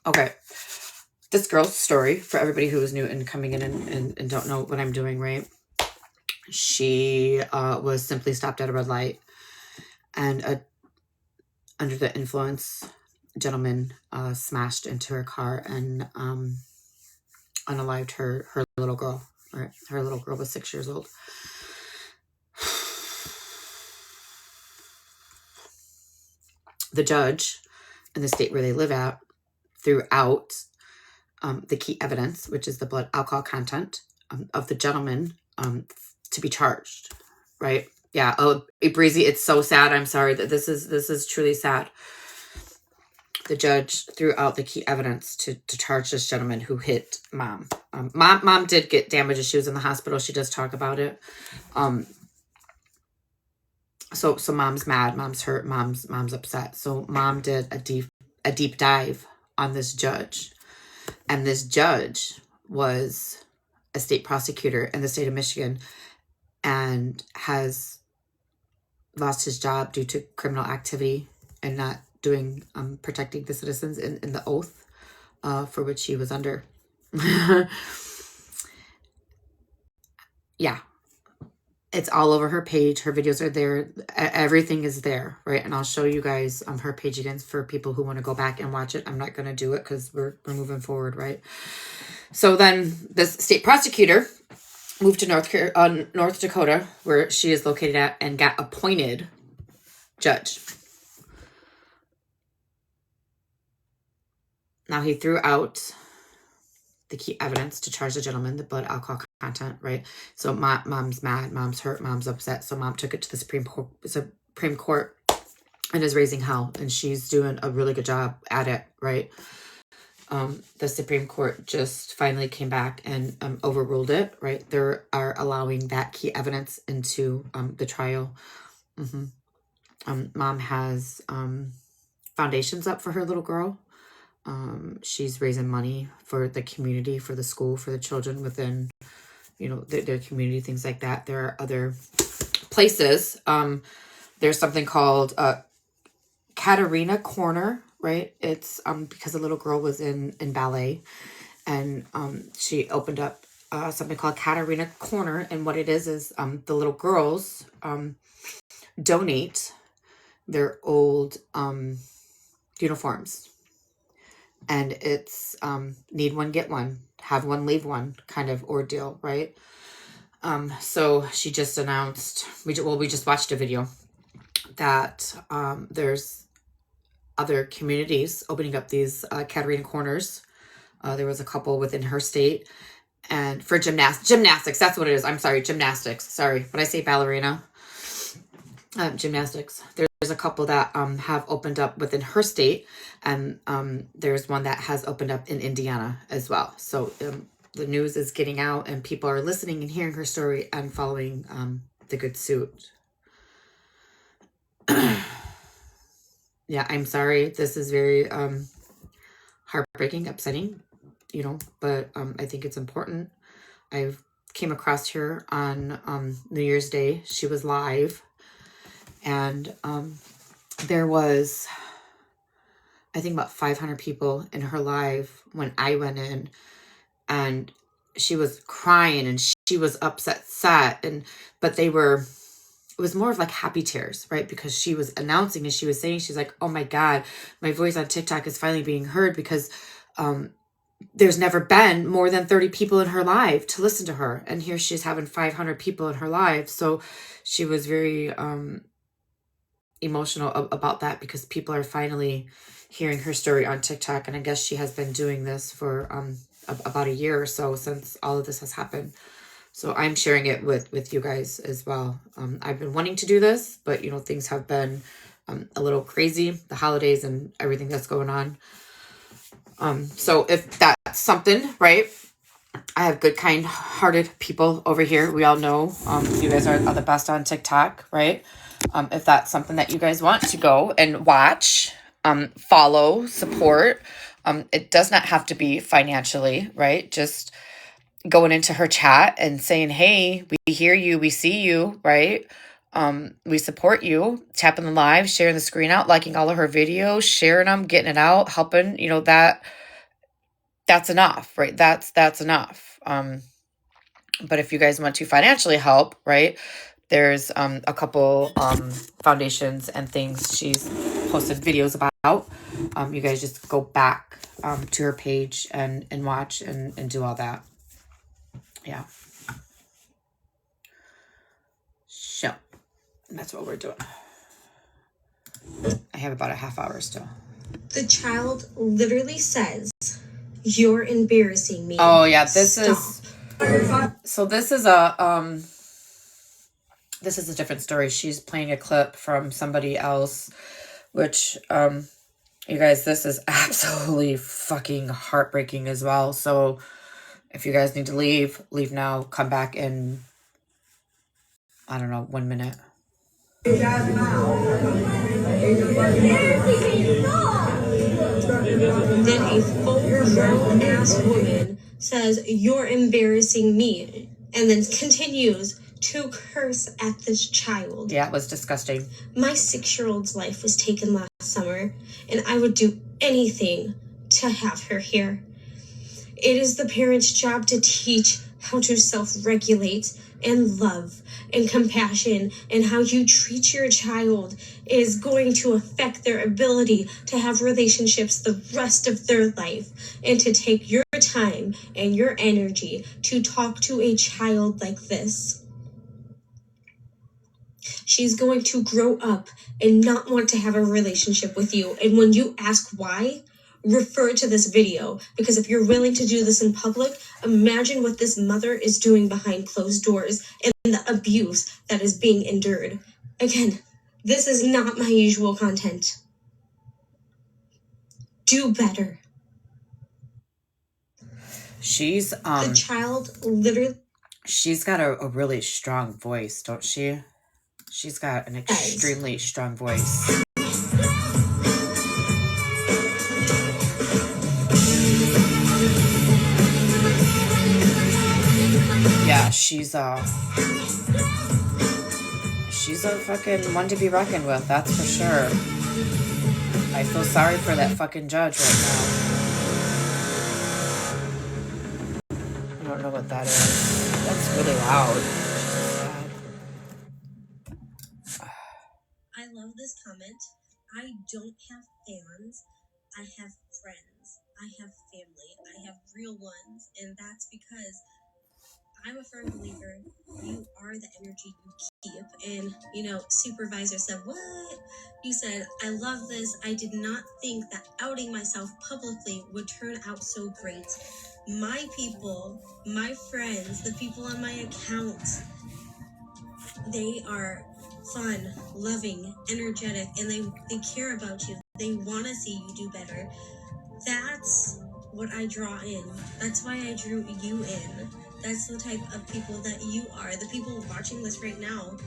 Okay. This girl's story, for everybody who is new and coming in and don't know what I'm doing, right? She was simply stopped at a red light, and under the influence, a gentleman smashed into her car and unalived her little girl. Right? Her little girl was 6 years old. The judge in the state where they live at threw out the key evidence, which is the blood alcohol content of the gentleman to be charged, right? Yeah. Oh, Breezy, it's so sad. I'm sorry that this is truly sad. The judge threw out the key evidence to charge this gentleman who hit mom. Mom did get damages. She was in the hospital. She does talk about it. So mom's mad. Mom's hurt. Mom's upset. So mom did a deep dive on this judge. And this judge was a state prosecutor in the state of Michigan and has lost his job due to criminal activity and not doing protecting the citizens in the oath for which he was under. Yeah. It's all over her page. Her videos are there. Everything is there, right? And I'll show you guys her page again for people who want to go back and watch it. I'm not going to do it because we're moving forward, right? So then this state prosecutor moved to North Dakota, where she is located at, and got appointed judge. Now he threw out the key evidence to charge the gentleman, the blood alcohol content, right? So mom's mad, mom's hurt, mom's upset. So mom took it to the Supreme Court and is raising hell, and she's doing a really good job at it, right? The Supreme Court just finally came back and overruled it, right? They are allowing that key evidence into the trial. Mom has foundations up for her little girl. She's raising money for the community, for the school, for the children within, their community, things like that. There are other places. There's something called Katarina Corner, right? It's because a little girl was in ballet, and she opened up something called Katarina Corner, and what it is the little girls donate their old uniforms. And it's need one, get one, have one, leave one kind of ordeal, right? So she just announced, we just watched a video that there's other communities opening up these Katarina Corners. There was a couple within her state, and for gymnastics, that's what it is. I'm sorry, gymnastics. Sorry, when I say ballerina, gymnastics. There's a couple that have opened up within her state, and there's one that has opened up in Indiana as well. So the news is getting out, and people are listening and hearing her story and following the good suit. Yeah, I'm sorry. This is very heartbreaking, upsetting, but I think it's important. I came across her on New Year's Day. She was live, and there was, I think, about 500 people in her live when I went in, and she was crying and she was upset, but they were it was more of like happy tears, right? Because she was announcing, and she was saying, she's like, oh my God, my voice on TikTok is finally being heard, because there's never been more than 30 people in her live to listen to her. And here she's having 500 people in her live. So she was very emotional about that, because people are finally hearing her story on TikTok. And I guess she has been doing this for about a year or so since all of this has happened. So I'm sharing it with you guys as well. I've been wanting to do this, but you know, things have been a little crazy, the holidays and everything that's going on. So if that's something, right? I have good, kind-hearted people over here. We all know you guys are the best on TikTok, right? If that's something that you guys want to go and watch, follow, support, it does not have to be financially, right? Just going into her chat and saying, hey, we hear you, we see you, right? We support you, tapping the live, sharing the screen out, liking all of her videos, sharing them, getting it out, helping, you know, that's enough, right? That's enough. But if you guys want to financially help, right, there's a couple foundations and things she's posted videos about. You guys just go back to her page and watch and do all that. Yeah. So that's what we're doing. I have about a half hour still. The child literally says, "You're embarrassing me." Oh yeah, this Stop. is so this is a different story. She's playing a clip from somebody else, which you guys, this is absolutely fucking heartbreaking as well. So if you guys need to leave now, come back in, I don't know, 1 minute. Then a full-grown ass woman says, "You're embarrassing me," and then continues to curse at this child. Yeah, it was disgusting. My 6-year-old's life was taken last summer, and I would do anything to have her here. It is the parent's job to teach how to self-regulate and love and compassion, and how you treat your child is going to affect their ability to have relationships the rest of their life, and to take your time and your energy to talk to a child like this. She's going to grow up and not want to have a relationship with you. And when you ask why, refer to this video, because if you're willing to do this in public, imagine what this mother is doing behind closed doors and the abuse that is being endured. Again, this is not my usual content. Do better. She's The child literally, she's got a really strong voice, don't she? She's got an extremely strong voice. Yeah, she's a fucking one to be reckoned with, that's for sure. I feel sorry for that fucking judge right now. I don't know what that is. That's really loud. I love this comment. I don't have fans. I have friends. I have family. I have real ones. And that's because I'm a firm believer you are the energy you keep. And, Supervisor said, "What?" You said, "I love this. I did not think that outing myself publicly would turn out so great. My people, my friends, the people on my account, they are fun, loving, energetic, and they care about you. They want to see you do better." That's what I draw in. That's why I drew you in. That's the type of people that you are. The people watching this right now.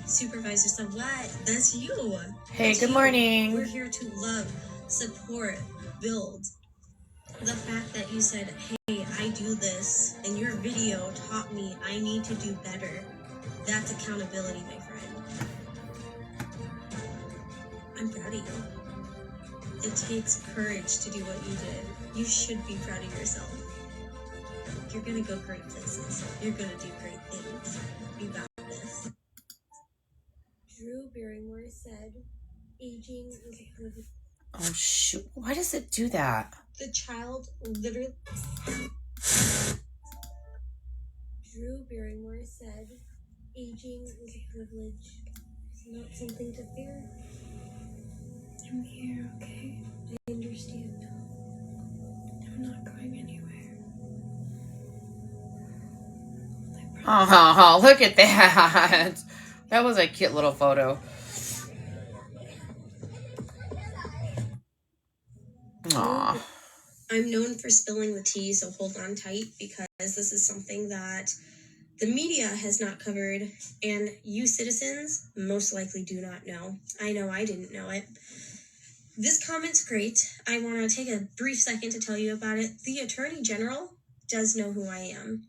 Supervisor said, "What? That's you." Hey, That's good you. morning. We're here to love, support, build. The fact that you said, "Hey, I do this," and your video taught me I need to do better. That's accountability, my friend. I'm proud of you. It takes courage to do what you did. You should be proud of yourself. You're gonna go great places. You're gonna do great things. You got this. Drew Barrymore said, aging is a privilege. Oh, shoot. Why does it do that? The child literally... Drew Barrymore said, aging is a privilege. It's not something to fear. I'm here, okay? I understand now. I'm not going anywhere. Oh, look at that. That was a cute little photo. Aw. I'm known for spilling the tea, so hold on tight, because this is something that the media has not covered, and you citizens most likely do not know. I know I didn't know it. This comment's great. I want to take a brief second to tell you about it. The Attorney General does know who I am.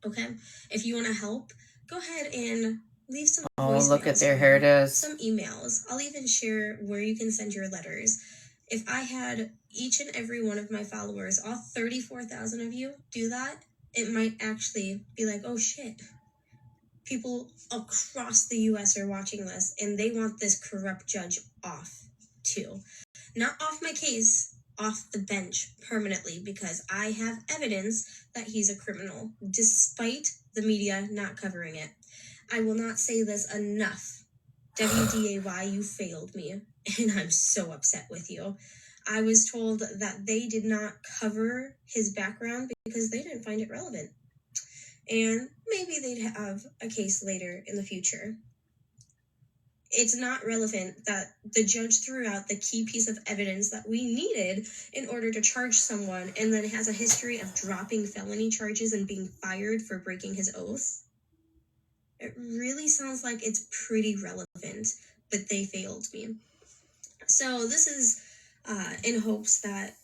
Okay? If you want to help, go ahead and leave some voicemails. Look at there. Here it is. Some emails. I'll even share where you can send your letters. If I had each and every one of my followers, all 34,000 of you, do that, it might actually be like, oh shit. People across the U.S. are watching this, and they want this corrupt judge off, too. Not off my case, off the bench permanently, because I have evidence that he's a criminal, despite the media not covering it. I will not say this enough. WDAY, you failed me, and I'm so upset with you. I was told that they did not cover his background because they didn't find it relevant. And maybe they'd have a case later in the future. It's not relevant that the judge threw out the key piece of evidence that we needed in order to charge someone, and then has a history of dropping felony charges and being fired for breaking his oath. It really sounds like it's pretty relevant, but they failed me. So this is in hopes that,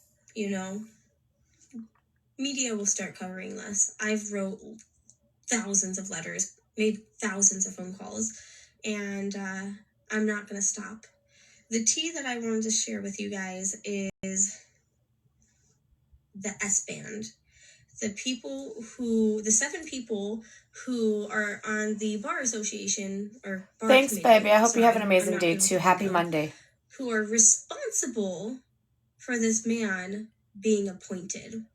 media will start covering this. I've wrote thousands of letters, made thousands of phone calls, and I'm not going to stop. The tea that I wanted to share with you guys is the S-band. The 7 people who are on the bar association, or bar Thanks, committee, baby. I hope you have an amazing day, too. Happy Monday. Who are responsible for this man being appointed.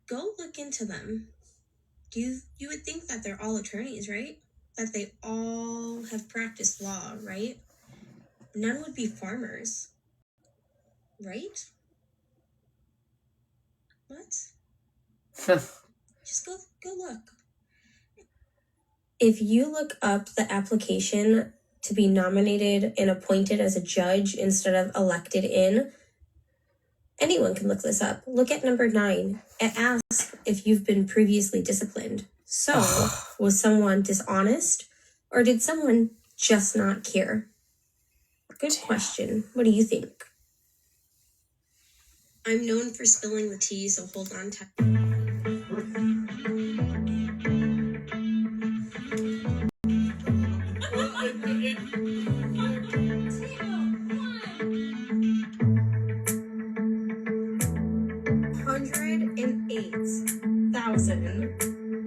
Go look into them. You would think that they're all attorneys, right? That they all have practiced law, right? None would be farmers, right? What? Just go look. If you look up the application to be nominated and appointed as a judge instead of elected in, anyone can look this up. Look at number 9. It asks if you've been previously disciplined. So, was someone dishonest, or did someone just not care? Good question. What do you think? I'm known for spilling the tea, so hold on tight.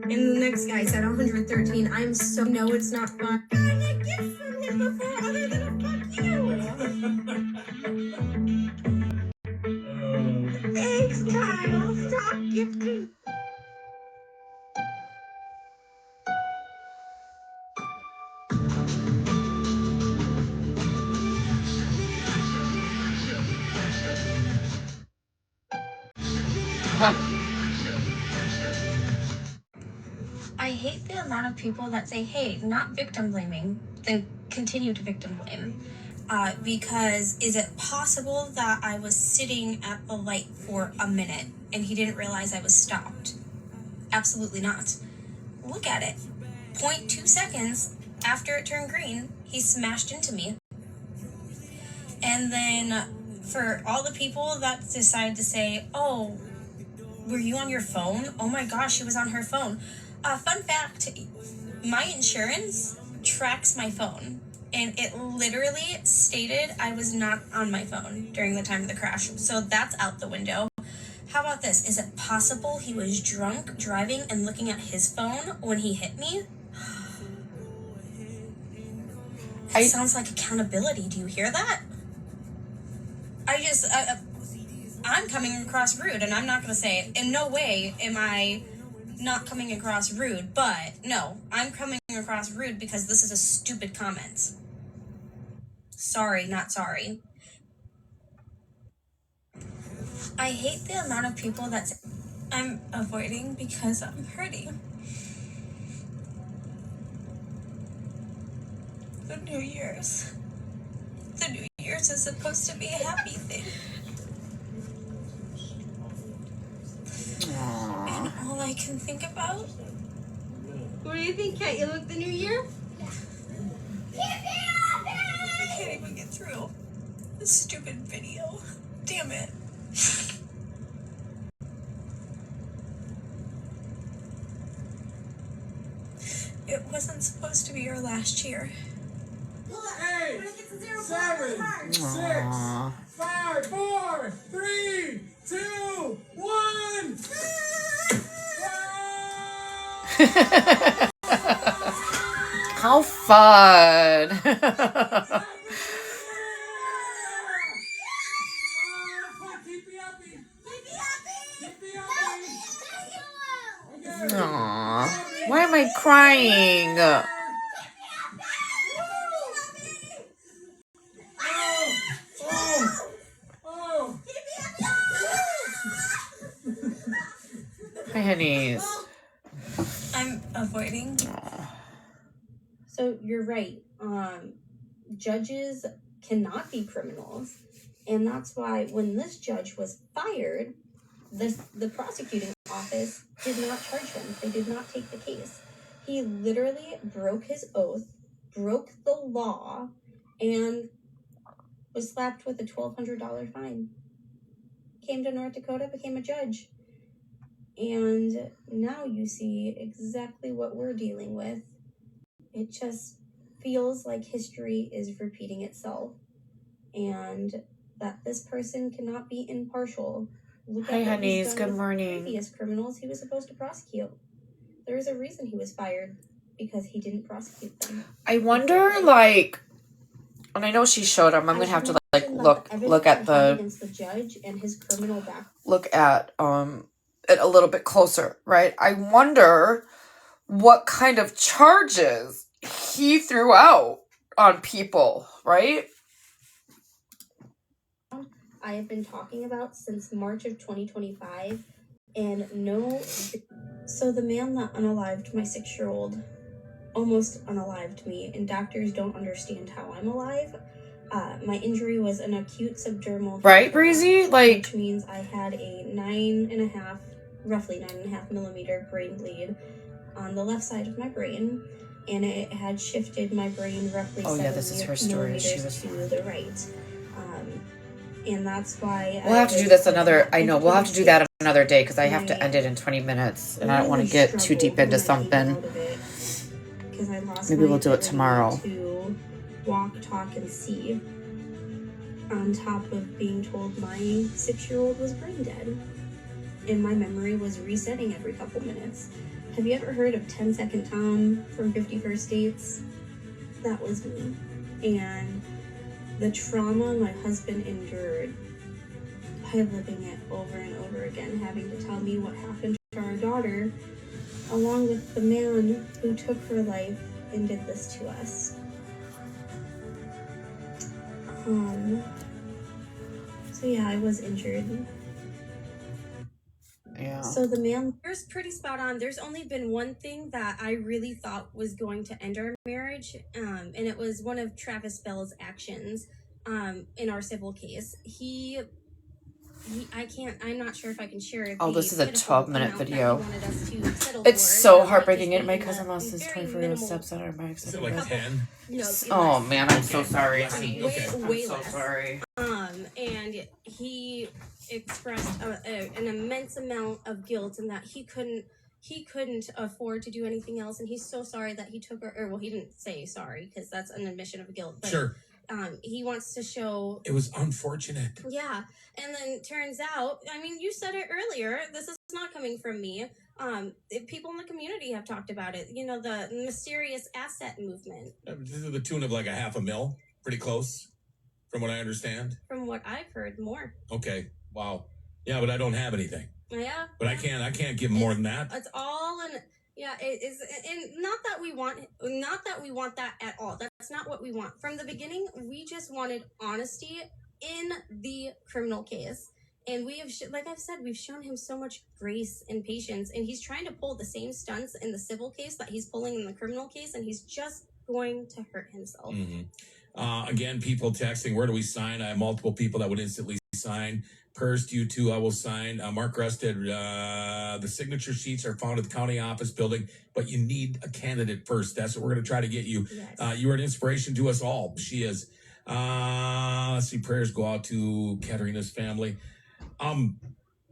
And the next guy said 113. I'm so no, it's not fun. I got a gift from him before, other than a fuck you. Thanks, Kyle. Stop gifting. I hate the amount of people that say, hey, not victim blaming, then continue to victim blame. Because is it possible that I was sitting at the light for a minute and he didn't realize I was stopped? Absolutely not. Look at it. 0.2 seconds after it turned green, he smashed into me. And then for all the people that decided to say, oh, were you on your phone? Oh my gosh, she was on her phone. Fun fact, my insurance tracks my phone. And it literally stated I was not on my phone during the time of the crash. So that's out the window. How about this? Is it possible he was drunk, driving, and looking at his phone when he hit me? That sounds like accountability. Do you hear that? I'm coming across rude, and I'm not going to say it. In no way am I not coming across rude, but no, I'm coming across rude because this is a stupid comment. Sorry, not sorry. I hate the amount of people that I'm avoiding because I'm hurting. The New Year's is supposed to be a happy thing. And all I can think about... What do you think, Kat? You look the new year? I can't even get through this stupid video. Damn it. It wasn't supposed to be our last year. 8, 7, 6, 5, 4, 3, 2, 1. How fun. Aww. Why am I crying? Hi, honeys. I'm avoiding. So you're right. Judges cannot be criminals. And that's why when this judge was fired, the prosecuting office did not charge him. They did not take the case. He literally broke his oath, broke the law, and was slapped with a $1,200 fine. Came to North Dakota, became a judge. And now you see exactly what we're dealing with. It just feels like history is repeating itself. And that this person cannot be impartial. Look Hi, at what he's honeys. done Good with morning. previous criminals he was supposed to prosecute. There is a reason he was fired, because he didn't prosecute them. I wonder, like, and I know she showed him. I'm gonna have to like look at the judge and his criminal back. Look at it a little bit closer, right? I wonder what kind of charges he threw out on people, right? I have been talking about since March of 2025, and no. So the man that unalived my 6-year-old almost unalived me, and doctors don't understand how I'm alive. My injury was an acute subdermal, right, Breezy? Like, which means I had a roughly 9.5 millimeter brain bleed on the left side of my brain, and it had shifted my brain roughly 7 this is her story. She was to the right. And that's why we'll have to do this another. I know we'll have to do that another day because I have to end it in 20 minutes, and I don't want to get too deep into something. Maybe we'll do it tomorrow. To walk, talk, and see. On top of being told my 6-year-old was brain dead, and my memory was resetting every couple minutes. Have you ever heard of 10-Second Tom from 50 First Dates? That was me. And the trauma my husband endured by living it over and over again, having to tell me what happened to our daughter, along with the man who took her life and did this to us. So yeah, I was injured. Yeah. So the man, there's pretty spot on. There's only been one thing that I really thought was going to end our marriage, and it was one of Travis Bell's actions in our civil case. I'm not sure if I can share. Oh, this is a 12-minute video. It's It's so heartbreaking. And my cousin lost his 24-year-old stepson or my Is it like 10? No, oh man, I'm so sorry. Way so less. sorry. And he expressed an immense amount of guilt in that he couldn't afford to do anything else, and he's so sorry that he took her. Or well, he didn't say sorry because that's an admission of guilt. But, sure. He wants to show it was unfortunate. Yeah, and then turns out, I mean, you said it earlier. This is not coming from me. People in the community have talked about it. You know, the mysterious asset movement. To the tune of like $500,000, pretty close, from what I understand. From what I've heard, more. Okay, wow. Yeah, but I don't have anything. Yeah, but I can't give more than that. It's all in. Yeah, it is, and not that we want that at all. That's not what we want. From the beginning, we just wanted honesty in the criminal case. And we have, like I've said, we've shown him so much grace and patience, and he's trying to pull the same stunts in the civil case that he's pulling in the criminal case, and he's just going to hurt himself. Again, people texting, where do we sign? I have multiple people that would instantly sign. First, you two, I will sign. Mark Rusted, the signature sheets are found at the county office building, but you need a candidate first. That's what we're going to try to get you. Yes. You are an inspiration to us all. She is. Let's see, prayers go out to Katerina's family.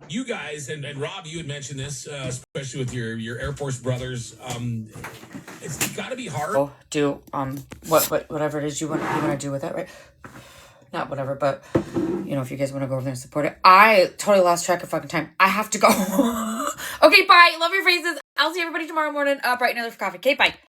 You guys, and Rob, you had mentioned this, especially with your Air Force brothers. It's got to be hard. Oh, do whatever it is you want to do with that, right? Not whatever, but you know, if you guys want to go over there and support it. I totally lost track of fucking time. I have to go. Okay, bye. Love your faces. I'll see everybody tomorrow morning, bright and early for coffee. Okay, bye.